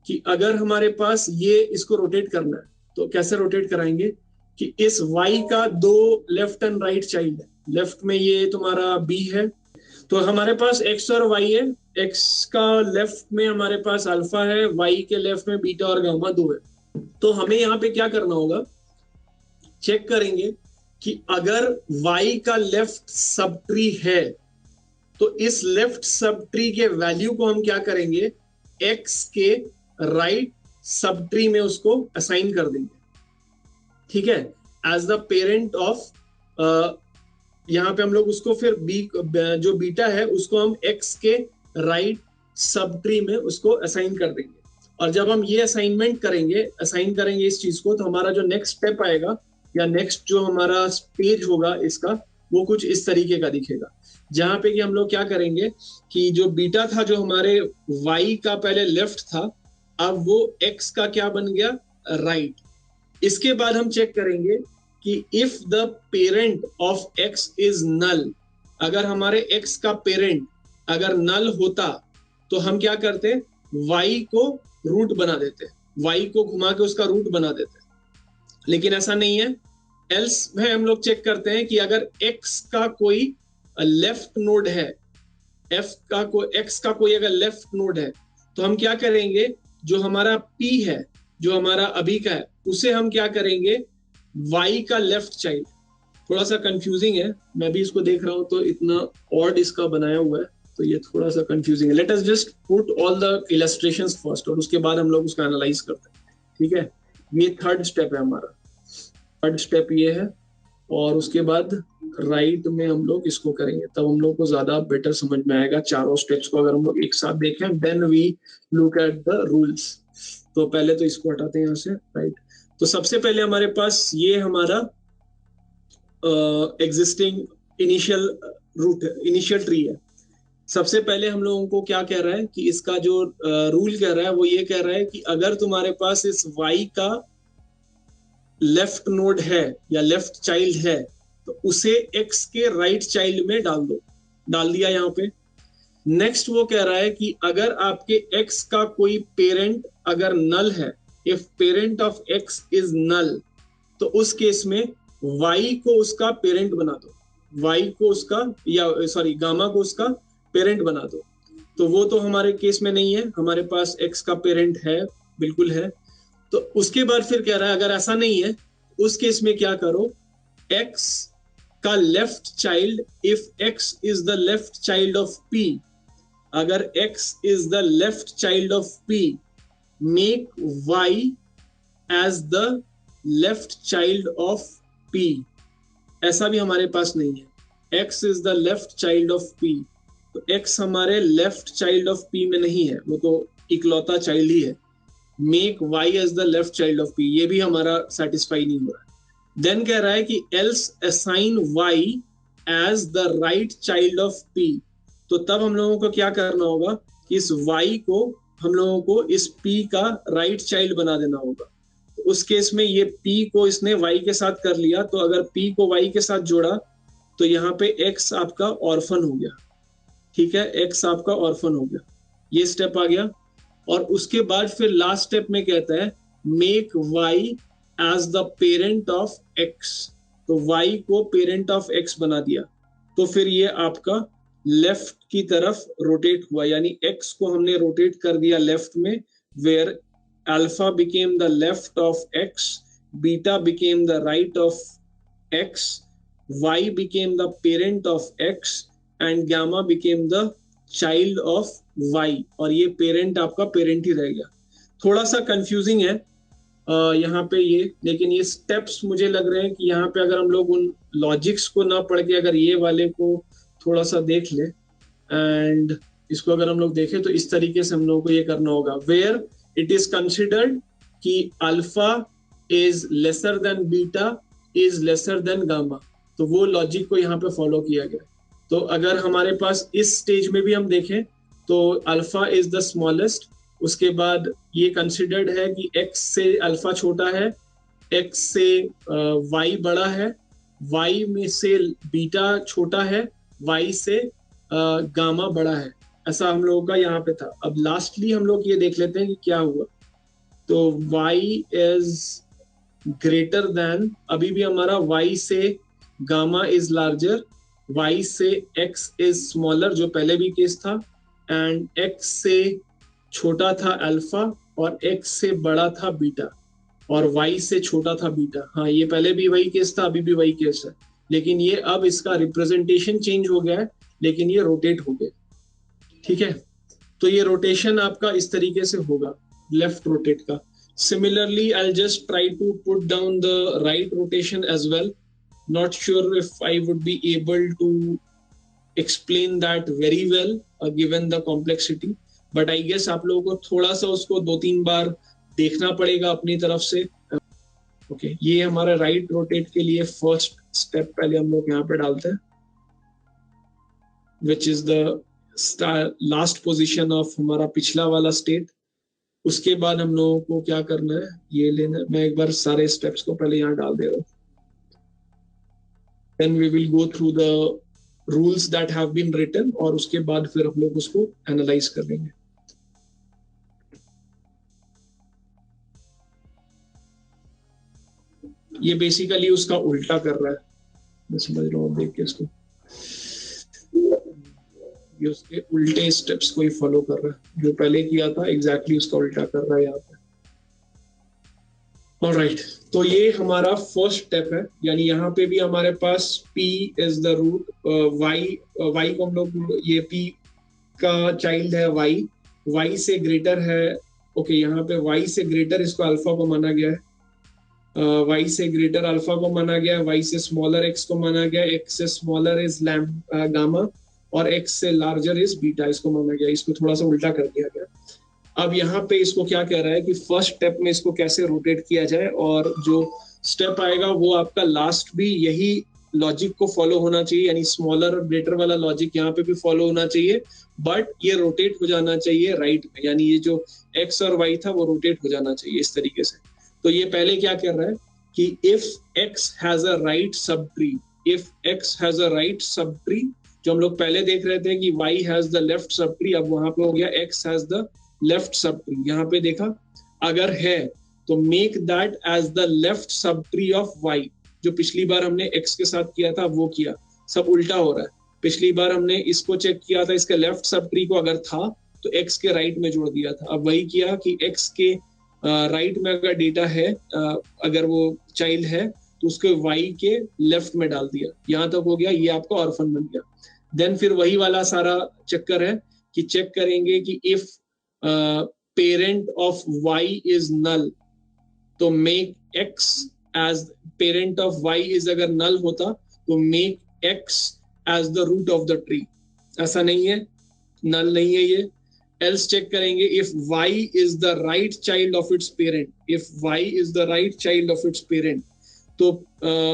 कि अगर हमारे पास ये इसको रोटेट करना है तो कैसे रोटेट कराएंगे कि इस y का दो लेफ्ट एंड राइट चाइल्ड है, लेफ्ट में ये तुम्हारा b है, तो हमारे पास x और y है, x का लेफ्ट में हमारे पास अल्फा है, y के लेफ्ट में बीटा और गामा दो है। तो हमें यहाँ पे क्या करना होगा, चेक करेंगे कि अगर y का लेफ्ट सब ट्री है तो इस लेफ्ट सब ट्री के वैल्यू को हम क्या करेंगे, x के राइट सब ट्री में उसको असाइन कर देंगे, ठीक है, एज द पेरेंट ऑफ। यहाँ पे हम लोग उसको फिर बी जो बीटा है उसको हम x के राइट सब ट्री में उसको असाइन कर देंगे। और जब हम ये असाइनमेंट करेंगे, असाइन करेंगे इस चीज को, तो हमारा जो नेक्स्ट स्टेप आएगा या नेक्स्ट जो हमारा पेज होगा इसका, वो कुछ इस तरीके का दिखेगा, जहां पे कि हम लोग क्या करेंगे कि जो बीटा था जो हमारे y का पहले लेफ्ट था, अब वो x का क्या बन गया, राइट। इसके बाद हम चेक करेंगे कि if the parent of x is null, अगर हमारे x का पेरेंट अगर नल होता तो हम क्या करते, y को रूट बना देते, y को घुमा के उसका रूट बना देते, लेकिन ऐसा नहीं है। एल्स में हम लोग चेक करते हैं कि अगर x का कोई लेफ्ट नोड है, x का कोई अगर लेफ्ट नोड है तो हम क्या करेंगे, जो हमारा p है, जो हमारा अभी का है, उसे हम क्या करेंगे, y का लेफ्ट चाइल्ड। थोड़ा सा कंफ्यूजिंग है, मैं भी इसको देख रहा हूं तो इतना ऑड इसका बनाया हुआ है तो ये थोड़ा सा कंफ्यूजिंग है। Let us just put all the illustrations first और उसके बाद हम लोग उसका एनालाइज करते हैं, ठीक है। ये थर्ड स्टेप है हमारा, थर्ड स्टेप ये है, और उसके बाद राइट में हम लोग इसको करेंगे, तब हम लोग को ज्यादा बेटर समझ में आएगा। चारों स्टेप्स को अगर हम लोग एक साथ देखें then we look at the rules. तो पहले तो इसको हटाते हैं यहाँ से, राइट। तो सबसे पहले हमारे पास ये हमारा existing initial root, initial tree है। सबसे पहले हम लोगों को क्या कह रहा है कि इसका जो रूल कह रहा है वो ये कह रहा है कि अगर तुम्हारे पास इस y का लेफ्ट नोड है या लेफ्ट चाइल्ड है तो उसे x के राइट चाइल्ड में डाल दो, डाल दिया यहाँ पे। नेक्स्ट वो कह रहा है कि अगर आपके x का कोई पेरेंट अगर नल है, if parent of x is null, तो उस केस में y को उसका पेरेंट बना दो, y को उसका, या सॉरी गामा को उसका पेरेंट बना दो। तो वो तो हमारे केस में नहीं है, हमारे पास x का पेरेंट है, बिल्कुल है। तो उसके बाद फिर कह रहा है अगर ऐसा नहीं है, उस केस में क्या करो, x का left child, if x is the left child of p, अगर x is the left child of p, make y as the left child of p। ऐसा भी हमारे पास नहीं है, x is the left child of p, तो x हमारे left child of p में नहीं है, वो तो इकलौता चाइल्ड ही है। Make y as the left child of p, ये भी हमारा सेटिस्फाई नहीं हो रहा है। देन कह रहा है कि else assign y as the right child of p, तो तब हम लोगों को क्या करना होगा कि इस y को हम लोगों को इस p का राइट चाइल्ड बना देना होगा। तो उस केस में ये p को इसने y के साथ कर लिया, तो अगर p को y के साथ जोड़ा तो यहाँ पे x आपका ऑर्फन हो गया, ठीक है, x आपका ऑर्फन हो गया, ये स्टेप आ गया। और उसके बाद फिर लास्ट स्टेप में कहता है make y as the parent of x, तो y को पेरेंट ऑफ x बना दिया, तो फिर ये आपका लेफ्ट की तरफ रोटेट हुआ, यानी x को हमने रोटेट कर दिया लेफ्ट में, where alpha became the left of x, beta became the right of x, y became the parent of x and gamma became the child of y, और ये पेरेंट आपका पेरेंट ही रह गया। थोड़ा सा कंफ्यूजिंग है यहाँ पे ये, लेकिन ये स्टेप्स मुझे लग रहे हैं कि यहाँ पे अगर हम लोग उन लॉजिक्स को ना पढ़ के अगर ये वाले को थोड़ा सा देख ले, एंड इसको अगर हम लोग देखें तो इस तरीके से हम लोगों को ये करना होगा, वेयर इट इज कंसिडर्ड कि alpha is lesser then beta is lesser than gamma, तो वो लॉजिक को यहाँ पे फॉलो किया गया। तो अगर हमारे पास इस स्टेज में भी हम देखें तो अल्फा इज द स्मॉलेस्ट, उसके बाद ये कंसिडर्ड है कि x से अल्फा छोटा है, x से y बड़ा है, y में से बीटा छोटा है, y से गामा बड़ा है, ऐसा हम लोगों का यहाँ पे था। अब लास्टली हम लोग ये देख लेते हैं कि क्या हुआ। तो y इज ग्रेटर देन, अभी भी हमारा y से गामा इज लार्जर, y से x इज स्मॉलर, जो पहले भी केस था, एंड x से छोटा था अल्फा और x से बड़ा था बीटा, और y से छोटा था बीटा। हाँ, ये पहले भी वही केस था, अभी भी वही केस है, लेकिन ये अब इसका रिप्रेजेंटेशन चेंज हो गया है, लेकिन ये रोटेट हो गया, ठीक है। तो ये रोटेशन आपका इस तरीके से होगा, लेफ्ट रोटेट का। Similarly I just try to put down the right rotation as well, not sure if I would be able to explain that very well given the complexity, but I guess आप लोगों को थोड़ा सा उसको 2-3 बार देखना पड़ेगा अपनी तरफ से। ओके, ये हमारा राइट रोटेट के लिए फर्स्ट स्टेप पहले हम लोग यहाँ पे डालते हैं, which is the last position of हमारा पिछला वाला स्टेट। उसके बाद हम लोगों को क्या करना है, ये लेना है, मैं एक बार सारे स्टेप्स को पहले यहाँ डाल दे रहा हूँ, then we will go through the rules that have been written, और उसके बाद फिर हम लोग उसको एनालाइज कर लेंगे। ये बेसिकली उसका उल्टा कर रहा है, मैं समझ रहा हूँ देख के इसको, ये उसके उल्टे स्टेप्स को ही फॉलो कर रहा है, जो पहले किया था एग्जैक्टली उसका उल्टा कर रहा है यहाँ पे। ऑलराइट, तो ये हमारा फर्स्ट स्टेप है, यानी यहाँ पे भी हमारे पास p is the root, y को हम लोग, ये p का चाइल्ड है y से ग्रेटर है, ओके, यहाँ पे y से ग्रेटर इसको अल्फा को माना गया है, y से ग्रेटर अल्फा को माना गया है, y से स्मॉलर x को माना गया है, x से स्मॉलर इज गामा, और x से लार्जर इज बीटा, इसको माना गया, इसको थोड़ा सा उल्टा कर दिया गया। अब यहाँ पे इसको क्या कह रहा है कि फर्स्ट स्टेप में इसको कैसे रोटेट किया जाए, और जो स्टेप आएगा वो आपका लास्ट भी यही लॉजिक को फॉलो होना चाहिए, यानी स्मॉलर और ग्रेटर वाला लॉजिक यहाँ पे भी फॉलो होना चाहिए, बट ये रोटेट हो जाना चाहिए राइट में, यानी ये जो x और y था वो रोटेट हो जाना चाहिए इस तरीके से। तो ये पहले क्या कर रहा है कि if x has a right सब tree, if x has a right सब ट्री, जो हम लोग पहले देख रहे थे कि y हैज द लेफ्ट सब ट्री, अब वहां पे हो गया x हैज द लेफ्ट सब ट्री। यहाँ पे देखा अगर है तो make that as the left sub tree of y। जो पिछली बार हमने x के साथ किया था वो किया, सब उल्टा हो रहा है। पिछली बार हमने इसको चेक किया था, इसके लेफ्ट सब ट्री को अगर था तो x के राइट में जोड़ दिया था। अब वही किया कि x के राइट में अगर डेटा है, अगर वो चाइल्ड है तो उसको y के लेफ्ट में डाल दिया। यहाँ तक हो गया, ये आपका ऑर्फन बन गया। देन फिर वही वाला सारा चक्कर है कि चेक करेंगे कि if parent of y is null तो make x as parent of y is अगर नल होता तो make x as the root of the tree. ऐसा नहीं है, नल नहीं है ये। एल्स चेक करेंगे if y is the right child of its parent, if y is the right child of its parent तो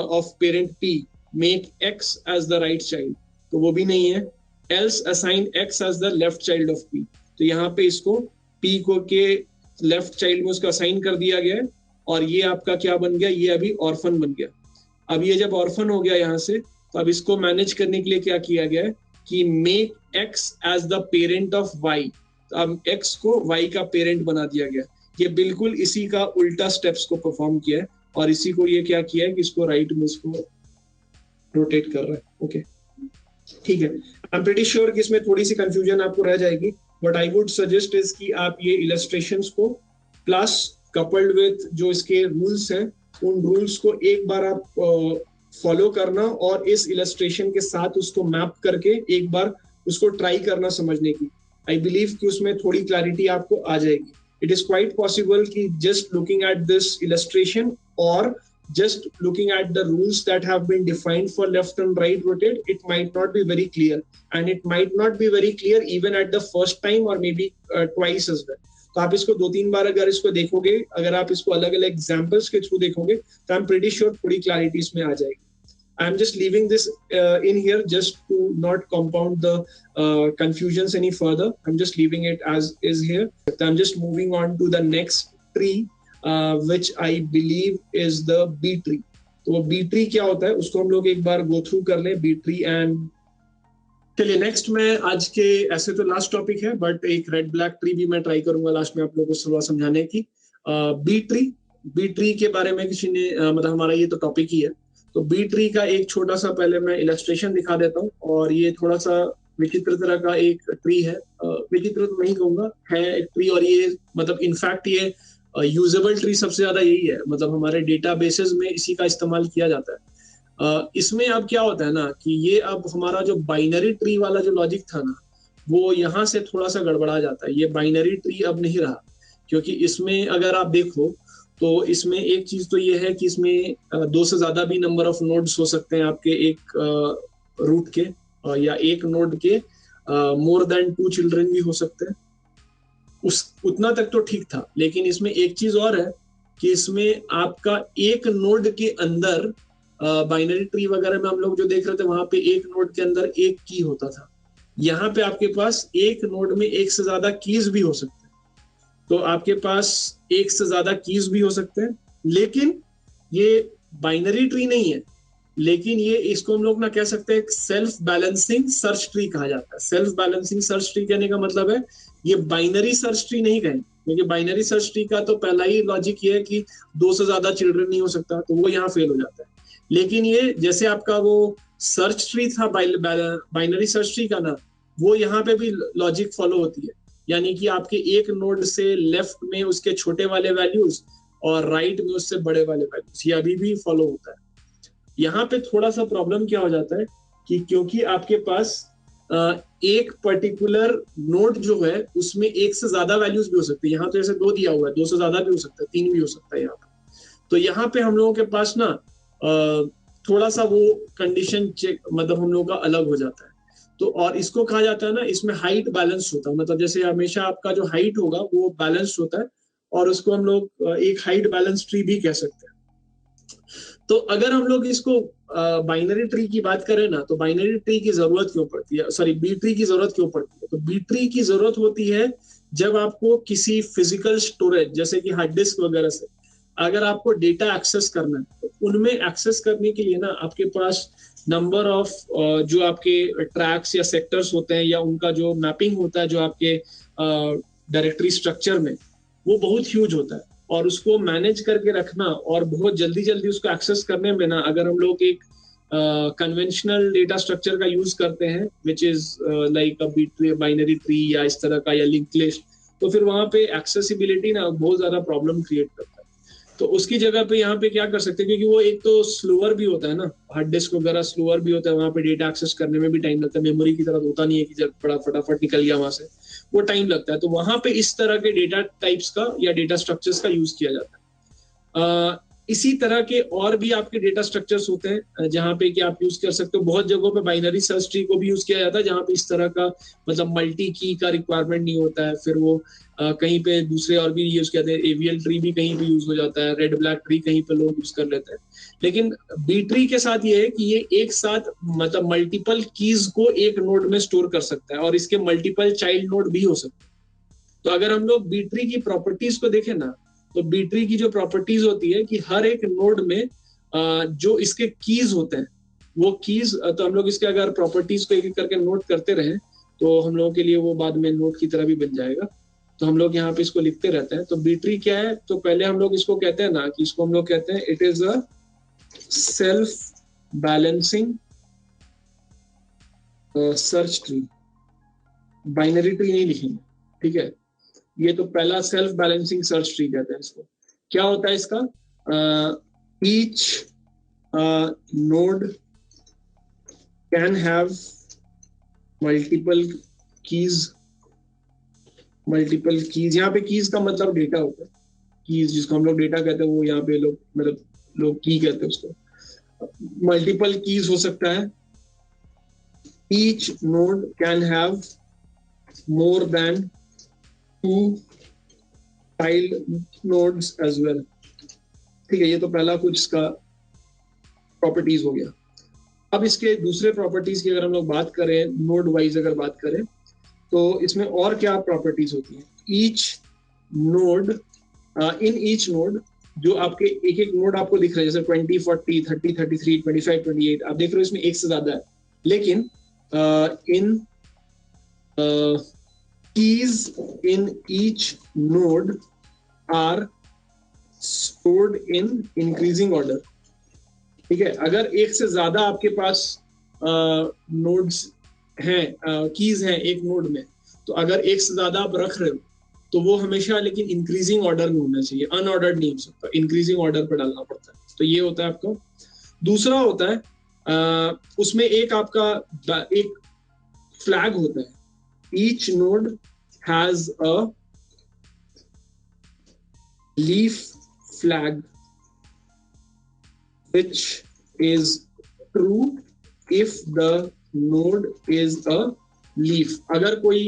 of parent p make x as the right child, तो वो भी नहीं है। Else assign x as the left child of p, तो यहाँ पे इसको p को के लेफ्ट चाइल्ड में उसको असाइन कर दिया गया है और ये आपका क्या बन गया, ये अभी ऑर्फन बन गया। अब ये जब ऑर्फन हो गया यहाँ से, तो अब इसको मैनेज करने के लिए क्या किया गया है कि make x as the parent of y। तो अब x को y का पेरेंट बना दिया गया। ये बिल्कुल इसी का उल्टा स्टेप्स को परफॉर्म किया है और इसी को ये क्या किया है कि इसको राइट में इसको रोटेट कर रहा है। ओके ठीक है, आई एम प्रीटी श्योर कि इसमें थोड़ी सी कंफ्यूजन आपको रह जाएगी, but I would suggest is कि आप ये इलस्ट्रेशंस को प्लस कपल्ड विद जो इसके रूल्स हैं उन रूल्स को एक बार आप फॉलो करना और इस इलस्ट्रेशन के साथ उसको मैप करके एक बार उसको ट्राई करना समझने की। आई बिलीव कि उसमें थोड़ी क्लैरिटी आपको आ जाएगी। इट इज क्वाइट पॉसिबल कि just looking at this illustration और just looking at the rules that have been defined for left and right rotate, it might not be very clear, and it might not be very clear even at the first time or maybe twice as well. तो आप इसको 2-3 बार अगर इसको देखोगे, अगर आप इसको अलग अलग एग्जाम्पल्स के थ्रू देखोगे तो आई एम प्रीटी श्योर थोड़ी क्लैरिटी इसमें आ जाएगी। I am just leaving this in here just to not compound the confusions any further. I'm just leaving it as is here. I'm just moving on to the next tree. Which I believe is the B tree. तो वो B tree क्या होता है उसको हम लोग एक बार go through कर लें, B tree and चलिए नेक्स्ट में आज के ऐसे तो लास्ट टॉपिक है बट एक रेड ब्लैक ट्री भी मैं ट्राई करूंगा लास्ट में आप लोगों को थोड़ा समझाने की। बी ट्री के बारे में किसी ने मतलब हमारा ये तो टॉपिक ही है, तो बी ट्री का एक छोटा सा पहले मैं इलस्ट्रेशन दिखा देता हूँ। और ये थोड़ा सा विचित्र तरह का एक ट्री है, विचित्र तो नहीं कहूंगा, है एक ट्री। और ये मतलब इनफैक्ट ये यूजेबल ट्री सबसे ज्यादा यही है, मतलब हमारे डेटाबेसेस में इसी का इस्तेमाल किया जाता है। इसमें अब क्या होता है ना कि ये अब हमारा जो बाइनरी ट्री वाला जो लॉजिक था ना वो यहाँ से थोड़ा सा गड़बड़ा जाता है। ये बाइनरी ट्री अब नहीं रहा, क्योंकि इसमें अगर आप देखो तो इसमें एक चीज तो ये है कि इसमें 2 से ज्यादा भी नंबर ऑफ नोड्स हो सकते हैं आपके एक रूट के, या एक नोड के मोर देन 2 चिल्ड्रन भी हो सकते हैं। उतना तक तो ठीक था, लेकिन इसमें एक चीज और है कि इसमें आपका एक नोड के अंदर बाइनरी ट्री वगैरह में हम लोग जो देख रहे थे वहां पे एक नोड के अंदर एक की होता था। यहाँ पे आपके पास एक नोड में एक से ज्यादा कीज भी हो सकते हैं, तो आपके पास एक से ज्यादा कीज भी हो सकते हैं। लेकिन ये बाइनरी ट्री नहीं है, लेकिन ये इसको हम लोग ना कह सकते हैं सेल्फ बैलेंसिंग सर्च ट्री कहा जाता है। सेल्फ बैलेंसिंग सर्च ट्री कहने का मतलब है ये बाइनरी सर्च ट्री नहीं कहें, क्योंकि बाइनरी सर्च ट्री का तो पहला ही लॉजिक ये है कि 2 से ज्यादा चिल्ड्रन नहीं हो सकता, तो वो यहाँ फेल हो जाता है। लेकिन ये जैसे आपका वो सर्च ट्री था बाइनरी सर्च ट्री का ना, वो यहाँ पे भी लॉजिक फॉलो होती है, यानी कि आपके एक नोड से लेफ्ट में उसके छोटे वाले वैल्यूज और राइट में उससे बड़े वाले वैल्यूज, ये अभी भी फॉलो होता है। यहाँ पे थोड़ा सा प्रॉब्लम क्या हो जाता है कि क्योंकि आपके पास एक पर्टिकुलर नोड जो है उसमें एक से ज्यादा वैल्यूज भी हो सकती है। यहाँ तो जैसे 2 दिया हुआ है, 2 से ज्यादा भी हो सकता है, 3 भी हो सकता है यहाँ पे। तो यहाँ पे हम लोगों के पास ना थोड़ा सा वो कंडीशन चेक मतलब हम लोगों का अलग हो जाता है। तो और इसको कहा जाता है ना, इसमें हाइट बैलेंस होता है, मतलब जैसे हमेशा आपका जो हाइट होगा वो बैलेंस होता है, और उसको हम लोग एक हाइट बैलेंस ट्री भी कह सकते हैं। तो अगर हम लोग इसको बाइनरी ट्री की बात करें ना, तो बाइनरी ट्री की जरूरत क्यों पड़ती है, सॉरी बी ट्री की जरूरत क्यों पड़ती है? तो बी ट्री की जरूरत होती है जब आपको किसी फिजिकल स्टोरेज जैसे कि हार्ड डिस्क वगैरह से अगर आपको डेटा एक्सेस करना है तो उनमें एक्सेस करने के लिए ना आपके पास नंबर ऑफ जो आपके ट्रैक्स या सेक्टर्स होते हैं या उनका जो मैपिंग होता है जो आपके डायरेक्टरी स्ट्रक्चर में, वो बहुत ह्यूज होता है। और उसको मैनेज करके रखना और बहुत जल्दी जल्दी उसको एक्सेस करने में ना, अगर हम लोग एक कन्वेंशनल डेटा स्ट्रक्चर का यूज करते हैं which is like a binary tree या इस तरह का या लिंक लिस्ट, तो फिर वहां पे एक्सेसिबिलिटी ना बहुत ज्यादा प्रॉब्लम क्रिएट करता है। तो उसकी जगह पे यहाँ पे क्या कर सकते हैं, क्योंकि वो एक तो स्लोअर भी होता है ना, हार्ड डिस्क वगैरह स्लोअर भी होता है, वहां पे डेटा एक्सेस करने में भी टाइम लगता है, मेमोरी की तरह होता नहीं है कि जब बड़ा फटाफट निकल गया वहां से, वो टाइम लगता है। तो वहां पे इस तरह के डेटा टाइप्स का या डेटा स्ट्रक्चर्स का यूज किया जाता है। इसी तरह के और भी आपके डेटा स्ट्रक्चर्स होते हैं जहां पे कि आप यूज कर सकते हो। बहुत जगहों पे बाइनरी सर्च ट्री को भी यूज किया जाता है जहां पे इस तरह का मतलब मल्टी की का रिक्वायरमेंट नहीं होता है। फिर वो कहीं पे दूसरे और भी यूज किया जाते हैं, एवीएल ट्री भी कहीं पे यूज हो जाता है, रेड ब्लैक ट्री कहीं पे लोग यूज कर लेते हैं। लेकिन बी ट्री के साथ ये है कि ये एक साथ मतलब मल्टीपल कीज को एक नोड में स्टोर कर सकता है और इसके मल्टीपल चाइल्ड नोड भी हो सकते हैं। तो अगर हम लोग बी ट्री की प्रॉपर्टीज को देखें ना, तो बी ट्री की जो प्रॉपर्टीज होती है कि हर एक नोड में जो इसके कीज होते हैं वो कीज, तो हम लोग इसके अगर प्रॉपर्टीज को एक एक करके नोट करते रहे तो हम लोगों के लिए वो बाद में नोट की तरह भी बन जाएगा। तो हम लोग यहाँ पे इसको लिखते रहते हैं। तो बी ट्री क्या है, तो पहले हम लोग इसको कहते हैं ना कि इसको हम लोग कहते हैं it is a self balancing search tree. Binary tree नहीं लिखेंगे, ठीक है। ये तो पहला सेल्फ बैलेंसिंग सर्च ट्री कहते हैं इसको। क्या होता है इसका, each node can have multiple keys. Multiple keys, यहाँ पे कीज का मतलब डेटा होता है। कीज जिसको हम लोग डेटा कहते हैं वो यहाँ पे लोग मतलब लोग की कहते हैं उसको। मल्टीपल कीज हो सकता है। Each node can have more than 2 child nodes as well. ठीक है, ये तो पहला कुछ इसका प्रॉपर्टीज हो गया। अब इसके दूसरे प्रॉपर्टीज की अगर हम लोग बात करें, नोड वाइज अगर बात करें, तो इसमें और क्या प्रॉपर्टीज होती है। ईच नोड, इन ईच नोड, जो आपके एक एक नोड आपको दिख रहा है जैसे 20, 40, 30, 33, 25, 28, आप देख रहे हो इसमें एक से ज्यादा है। लेकिन इन keys in each node are stored in increasing order. ठीक है, अगर एक से ज्यादा आपके पास नोड्स हैं, कीज हैं एक नोड में, तो अगर एक से ज्यादा आप रख रहे हो तो वो हमेशा लेकिन इंक्रीजिंग ऑर्डर में होना चाहिए, अनऑर्डर्ड नहीं हो सकता, इंक्रीजिंग ऑर्डर पर डालना पड़ता है। तो ये होता है आपका। दूसरा होता है उसमें एक आपका एक फ्लैग होता है। Each node has a leaf flag which is true if the node is a leaf। अगर कोई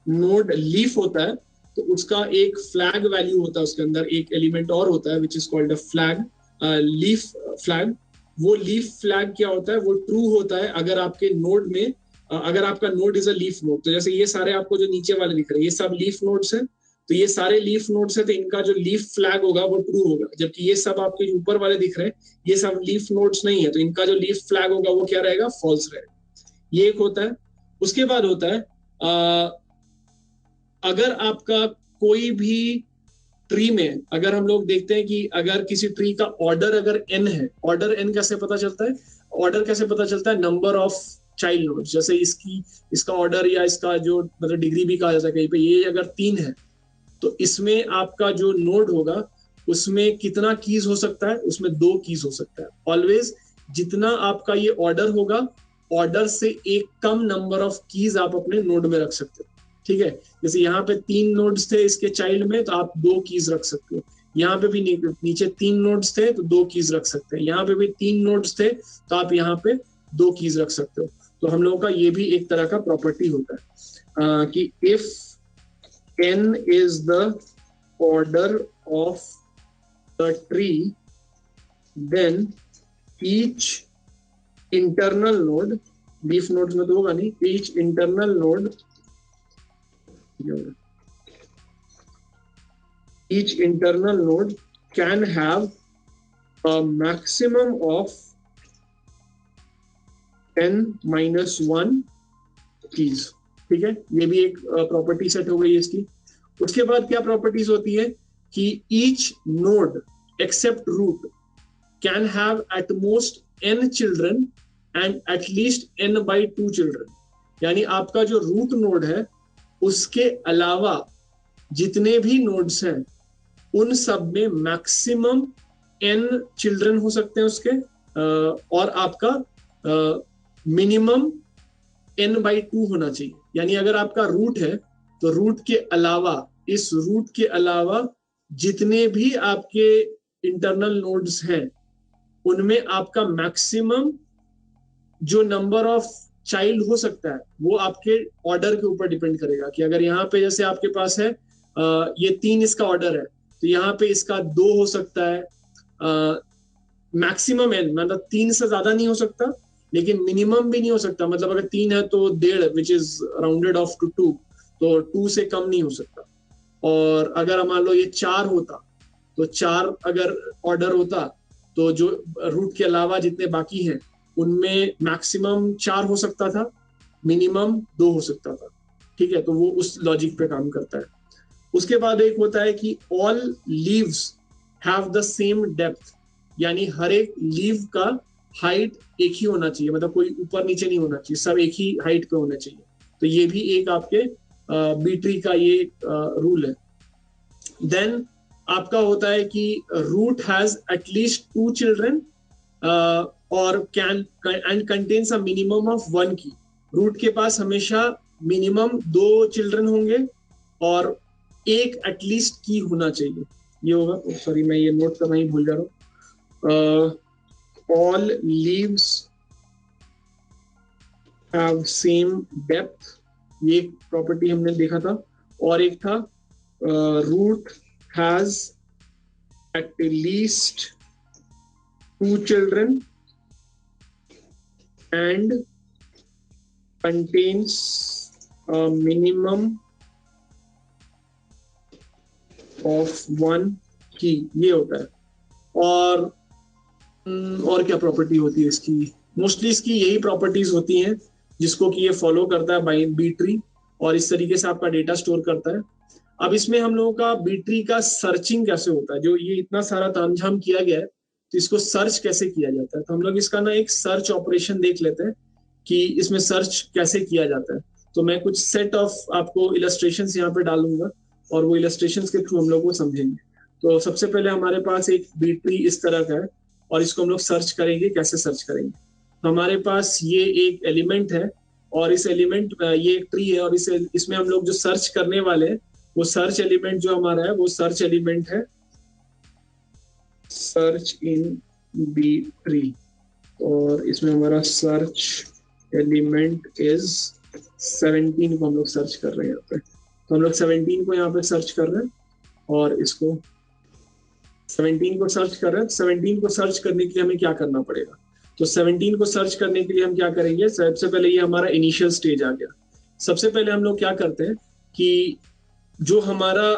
नोड लीफ होता है तो उसका एक फ्लैग वैल्यू होता है, उसके अंदर एक एलिमेंट और होता है which is called a flag, leaf flag. वो लीफ फ्लैग क्या होता है, वो ट्रू होता है अगर आपके नोड में अगर आपका node is a leaf node. तो जैसे ये सारे आपको जो नीचे वाले दिख रहे हैं ये सब लीफ नोड्स हैं, तो ये सारे लीफ नोड्स हैं, तो इनका जो लीफ फ्लैग होगा वो ट्रू होगा। जबकि ये सब आपके ऊपर वाले दिख रहे हैं ये सब लीफ नोड्स नहीं है, तो इनका जो लीफ फ्लैग होगा वो क्या रहेगा, फॉल्स रहेगा। ये एक होता है। उसके बाद होता है अगर आपका कोई भी ट्री में, अगर हम लोग देखते हैं कि अगर किसी ट्री का ऑर्डर अगर n है, ऑर्डर n कैसे पता चलता है, ऑर्डर कैसे पता चलता है, नंबर ऑफ चाइल्ड नोड्स। जैसे इसका ऑर्डर या इसका जो मतलब डिग्री भी कहा जाता है कहीं पे, ये अगर 3 है तो इसमें आपका जो नोड होगा उसमें कितना कीज हो सकता है, उसमें 2 कीज हो सकता है। ऑलवेज जितना आपका ये ऑर्डर होगा, ऑर्डर से एक कम नंबर ऑफ कीज आप अपने नोड में रख सकते हो। ठीक है, जैसे यहाँ पे 3 नोड्स थे इसके चाइल्ड में, तो आप 2 कीज रख सकते हो। यहाँ पे भी नीचे 3 नोड्स थे तो 2 कीज रख सकते हैं। यहाँ पे भी 3 नोड्स थे तो आप यहाँ पे 2 कीज रख सकते हो। तो हम लोगों का ये भी एक तरह का प्रॉपर्टी होता है कि if n is the order of the tree, then each internal node, leaf nodes में तो होगा नहीं, each internal node, each internal node can have a maximum of n-1 keys. ठीक है, ये भी एक प्रॉपर्टी सेट हो गई इसकी। उसके बाद क्या प्रॉपर्टीज होती है कि each node except root can have at most n children and at least n/2 children. यानी आपका जो रूट नोड है उसके अलावा जितने भी नोड्स हैं उन सब में मैक्सिमम n चिल्ड्रन हो सकते हैं उसके, और आपका मिनिमम n/2 होना चाहिए। यानी अगर आपका रूट है तो रूट के अलावा, इस रूट के अलावा जितने भी आपके इंटरनल नोड्स हैं उनमें आपका मैक्सिमम जो नंबर ऑफ चाइल्ड हो सकता है वो आपके ऑर्डर के ऊपर डिपेंड करेगा। कि अगर यहाँ पे जैसे आपके पास है ये 3 इसका ऑर्डर है तो यहाँ पे इसका 2 हो सकता है, मैक्सिमम n मतलब 3 से ज्यादा नहीं हो सकता लेकिन मिनिमम भी नहीं हो सकता। मतलब अगर 3 है तो 1.5 which is rounded off to 2, तो 2 से कम नहीं हो सकता। और अगर मान लो ये 4 होता तो 4 अगर ऑर्डर होता तो जो रूट के अलावा जितने बाकी हैं उनमें मैक्सिमम 4 हो सकता था, मिनिमम 2 हो सकता था। ठीक है, तो वो उस लॉजिक पे काम करता है। उसके बाद एक होता है कि all leaves have the same depth, यानी हर एक लीव का हाइट एक ही होना चाहिए, मतलब कोई ऊपर नीचे नहीं होना चाहिए, सब एक ही हाइट पे होने चाहिए। तो ये भी एक आपके बी ट्री का ये रूल है। देन आपका होता है कि रूट हैज एटलीस्ट 2 चिल्ड्रन और can and contains a minimum of 1 की। रूट के पास हमेशा मिनिमम 2 चिल्ड्रन होंगे और एक एटलीस्ट की होना चाहिए। ये होगा, सॉरी मैं ये नोट करना ही भूल जा रहा हूँ। All leaves have same depth, ये एक प्रॉपर्टी हमने देखा था। और एक था root has at least 2 children and contains minimum of 1 key, ये होता है। और क्या प्रॉपर्टी होती है इसकी? मोस्टली इसकी यही प्रॉपर्टीज होती हैं जिसको कि ये फॉलो करता है बाई बी ट्री, और इस तरीके से आपका डेटा स्टोर करता है। अब इसमें हम लोगों का बी ट्री का सर्चिंग कैसे होता है, जो ये इतना सारा तामझाम किया गया है तो इसको सर्च कैसे किया जाता है। तो हम लोग इसका ना एक सर्च ऑपरेशन देख लेते हैं कि इसमें सर्च कैसे किया जाता है। तो मैं कुछ सेट ऑफ आपको इलस्ट्रेशंस यहाँ पे डालूंगा और वो इलस्ट्रेशंस के थ्रू हम लोग वो समझेंगे। तो सबसे पहले हमारे पास एक बी ट्री इस तरह का है और इसको हम लोग सर्च करेंगे। कैसे सर्च करेंगे? तो हमारे पास ये एक एलिमेंट है और इस एलिमेंट ये एक ट्री है और इसमें हम लोग जो सर्च करने वाले हैं वो सर्च एलिमेंट जो हमारा है वो सर्च एलिमेंट है सर्च इन बी ट्री, और इसमें हमारा सर्च एलिमेंट इज 17 को हम लोग सर्च कर रहे हैं यहाँ पे। तो हम लोग 17 को यहाँ पे सर्च कर रहे हैं और इसको 17 को सर्च कर रहे हैं। 17 को सर्च करने के लिए हमें क्या करना पड़ेगा? तो 17 को सर्च करने के लिए हम क्या करेंगे? सबसे पहले ये हमारा इनिशियल स्टेज आ गया। सबसे पहले हम लोग क्या करते हैं कि जो हमारा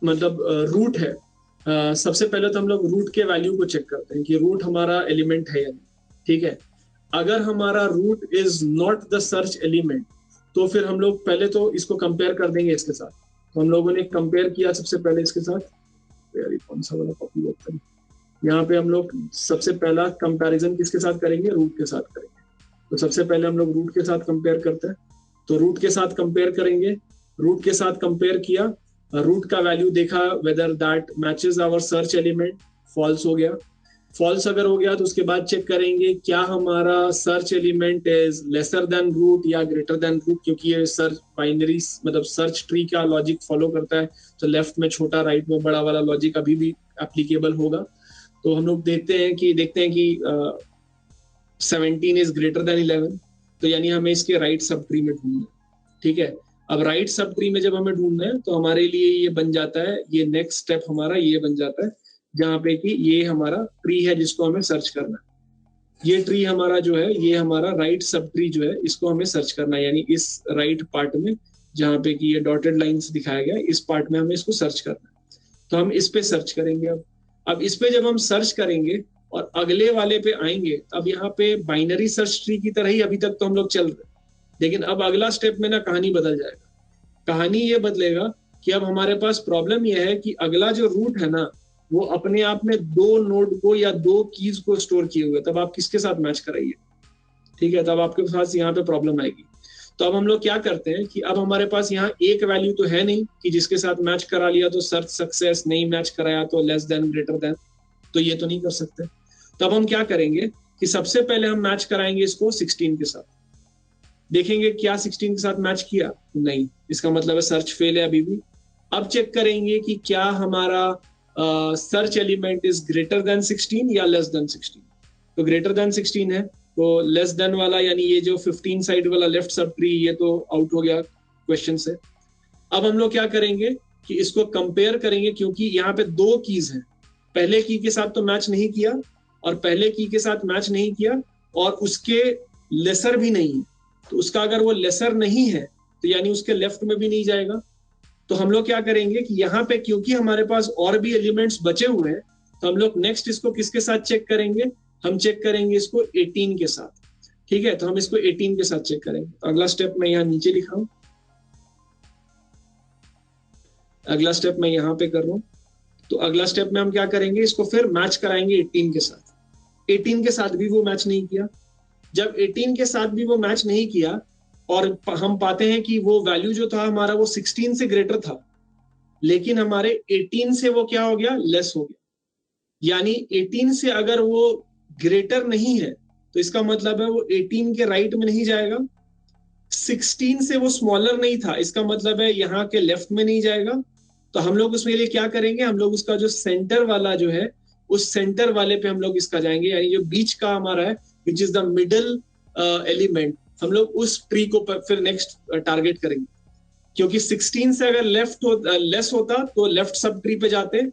मतलब रूट है, सबसे पहले तो हम लोग रूट के वैल्यू को चेक करते हैं कि रूट हमारा एलिमेंट है या नहीं। ठीक है, अगर हमारा root is not the search element तो फिर हम लोग पहले तो इसको कंपेयर कर देंगे इसके साथ। तो हम लोगों ने कंपेयर किया सबसे पहले इसके साथ। यार कौन सा वाला कॉपी होता है? यहाँ पे हम लोग सबसे पहला कंपैरिजन किसके साथ करेंगे? रूट के साथ करेंगे। तो सबसे पहले हम लोग रूट के साथ कंपेयर करते हैं। तो रूट के साथ कंपेयर करेंगे। रूट के साथ कंपेयर किया, रूट का वैल्यू देखा whether that matches our search element, false हो गया। फॉल्स अगर हो गया तो उसके बाद चेक करेंगे क्या हमारा search element is lesser than root या ग्रेटर देन रूट, क्योंकि ये सर्च बाइनरी मतलब सर्च ट्री का लॉजिक फॉलो करता है। तो लेफ्ट में छोटा राइट में बड़ा वाला लॉजिक अभी भी एप्लीकेबल होगा। तो हम लोग देखते हैं कि 17 इज ग्रेटर देन 11, तो यानी हमें इसके राइट सब ट्री में ढूंढना है। ठीक है, अब राइट सब ट्री में जब हमें ढूंढना है तो हमारे लिए ये बन जाता है, ये नेक्स्ट स्टेप हमारा ये बन जाता है जहाँ पे कि ये हमारा ट्री है जिसको हमें सर्च करना है। ये ट्री हमारा जो है ये हमारा राइट सब ट्री जो है इसको हमें सर्च करना है, यानी इस राइट पार्ट में जहाँ पे कि ये डॉटेड लाइंस दिखाया गया इस पार्ट में हमें इसको सर्च करना है। तो हम इस पे सर्च करेंगे। अब इस पे जब हम सर्च करेंगे और अगले वाले पे आएंगे, अब यहाँ पे बाइनरी सर्च ट्री की तरह ही अभी तक तो हम लोग चल रहे हैं, लेकिन अब अगला स्टेप में ना कहानी बदल जाएगा। कहानी ये बदलेगा कि अब हमारे पास प्रॉब्लम यह है कि अगला जो रूट है ना, वो अपने आप में दो नोड को या दो कीज को स्टोर किए हुए, तब आप किसके साथ मैच कराइए? ठीक है, तब आपके पास यहाँ पे प्रॉब्लम आएगी। तो अब हम लोग क्या करते हैं कि अब हमारे पास यहाँ एक वैल्यू तो है नहीं कि जिसके साथ मैच करा लिया तो सर्च सक्सेस, नहीं मैच कराया तो लेस देन ग्रेटर देन, तो ये तो नहीं कर सकते। तब हम क्या करेंगे कि सबसे पहले हम मैच कराएंगे इसको 16 के साथ, देखेंगे क्या 16 के साथ मैच किया, नहीं, इसका मतलब है सर्च फेल है अभी भी। अब चेक करेंगे कि क्या हमारा search element is greater then 16 या लेस देन 16। तो ग्रेटर देन 16 है, तो लेस देन वाला यानी ये जो 15 साइड वाला लेफ्ट सब ट्री, ये तो आउट हो गया क्वेश्चन से। अब हम लोग क्या करेंगे कि इसको कंपेयर करेंगे, क्योंकि यहाँ पे दो कीज हैं, पहले की के साथ तो मैच नहीं किया और पहले की के साथ मैच नहीं किया और उसके लेसर भी नहीं है। तो उसका अगर वो लेसर नहीं है तो यानी उसके लेफ्ट में भी नहीं जाएगा। तो हम लोग क्या करेंगे कि यहाँ पे क्योंकि हमारे पास और भी एलिमेंट्स बचे हुए हैं, तो हम लोग नेक्स्ट इसको किसके साथ चेक करेंगे? हम चेक करेंगे इसको 18 के साथ। ठीक है, तो हम इसको 18 के साथ चेक करेंगे। तो अगला स्टेप मैं यहाँ नीचे लिखा हूं, अगला स्टेप मैं यहाँ पे कर रहा हूँ। तो अगला स्टेप में हम क्या करेंगे, इसको फिर मैच कराएंगे 18 के साथ। 18 के साथ भी वो मैच नहीं किया। जब 18 के साथ भी वो मैच नहीं किया और हम पाते हैं कि वो वैल्यू जो था हमारा वो 16 से ग्रेटर था, लेकिन हमारे 18 से वो क्या हो गया, लेस हो गया। यानी 18 से अगर वो ग्रेटर नहीं है तो इसका मतलब है वो 18 के राइट में नहीं जाएगा। 16 से वो स्मॉलर नहीं था, इसका मतलब है यहाँ के लेफ्ट में नहीं जाएगा। तो हम लोग उसमें लिए क्या करेंगे, हम लोग उसका जो सेंटर वाला जो है, उस सेंटर वाले पे हम लोग इसका जाएंगे, यानी जो बीच का हमारा है which is the middle element, हम लोग उस ट्री को फिर नेक्स्ट टारगेट करेंगे। क्योंकि 16 से अगर लेस होता तो लेफ्ट सब ट्री पे जाते,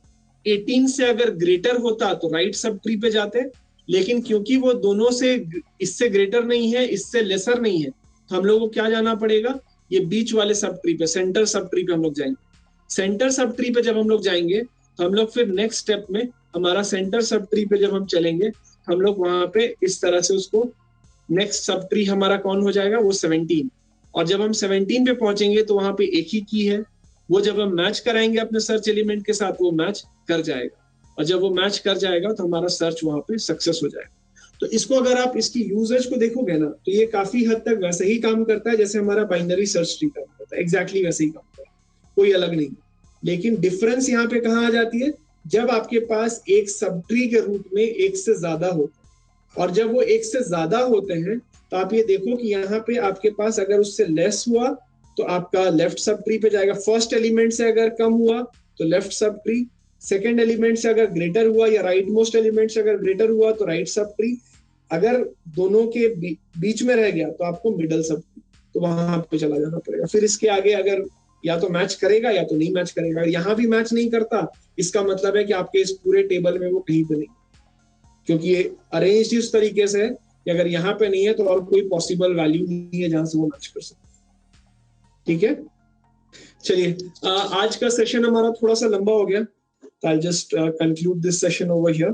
18 से अगर ग्रेटर होता तो राइट सब ट्री पे जाते, लेकिन क्योंकि वो दोनों से, इससे ग्रेटर नहीं है इससे लेसर नहीं है, तो हम लोग को क्या जाना पड़ेगा, ये बीच वाले सब ट्री पे, सेंटर सब ट्री पे हम लोग जाएंगे। सेंटर सब ट्री पे जब हम लोग जाएंगे तो हम लोग फिर नेक्स्ट स्टेप में हमारा सेंटर सब ट्री पे जब हम चलेंगे, हम लोग वहां पे इस तरह से उसको, नेक्स्ट सब ट्री हमारा कौन हो जाएगा, वो 17। और जब हम 17 पे पहुंचेंगे तो वहां पे एक ही की है, वो जब हम मैच कराएंगे अपने सर्च एलिमेंट के साथ वो मैच कर जाएगा, और जब वो मैच कर जाएगा तो हमारा सर्च वहां पे सक्सेस हो जाएगा। तो इसको अगर आप इसकी यूजेज को देखोगे ना, तो ये काफी हद तक वैसे ही काम करता है जैसे हमारा बाइनरी सर्च ट्री काम करता है, एग्जैक्टली वैसे ही काम करता है, कोई अलग नहीं। लेकिन डिफरेंस यहाँ पे कहाँ आ जाती है, जब आपके पास एक सब ट्री के रूप में एक से ज्यादा होता है, और जब वो एक से ज्यादा होते हैं तो आप ये देखो कि यहाँ पे आपके पास अगर उससे लेस हुआ तो आपका लेफ्ट सब ट्री पे जाएगा, फर्स्ट एलिमेंट से अगर कम हुआ तो left sub tree, second element से अगर ग्रेटर हुआ या राइट मोस्ट एलिमेंट से अगर ग्रेटर हुआ तो राइट सब ट्री, अगर दोनों के बीच में रह गया तो आपको मिडल सब ट्री, तो वहां पे चला जाना पड़ेगा। फिर इसके आगे अगर या तो मैच करेगा या तो नहीं मैच करेगा। यहाँ भी मैच नहीं करता, इसका मतलब है कि आपके इस पूरे टेबल में वो कहीं पे नहीं, क्योंकि ये अरेंज इस तरीके से है कि अगर यहाँ पे नहीं है तो और कोई पॉसिबल वैल्यू नहीं है जहां से वो मैच कर सकते। ठीक है, चलिए आज का सेशन हमारा थोड़ा सा लंबा हो गया, तो I just conclude this session over here.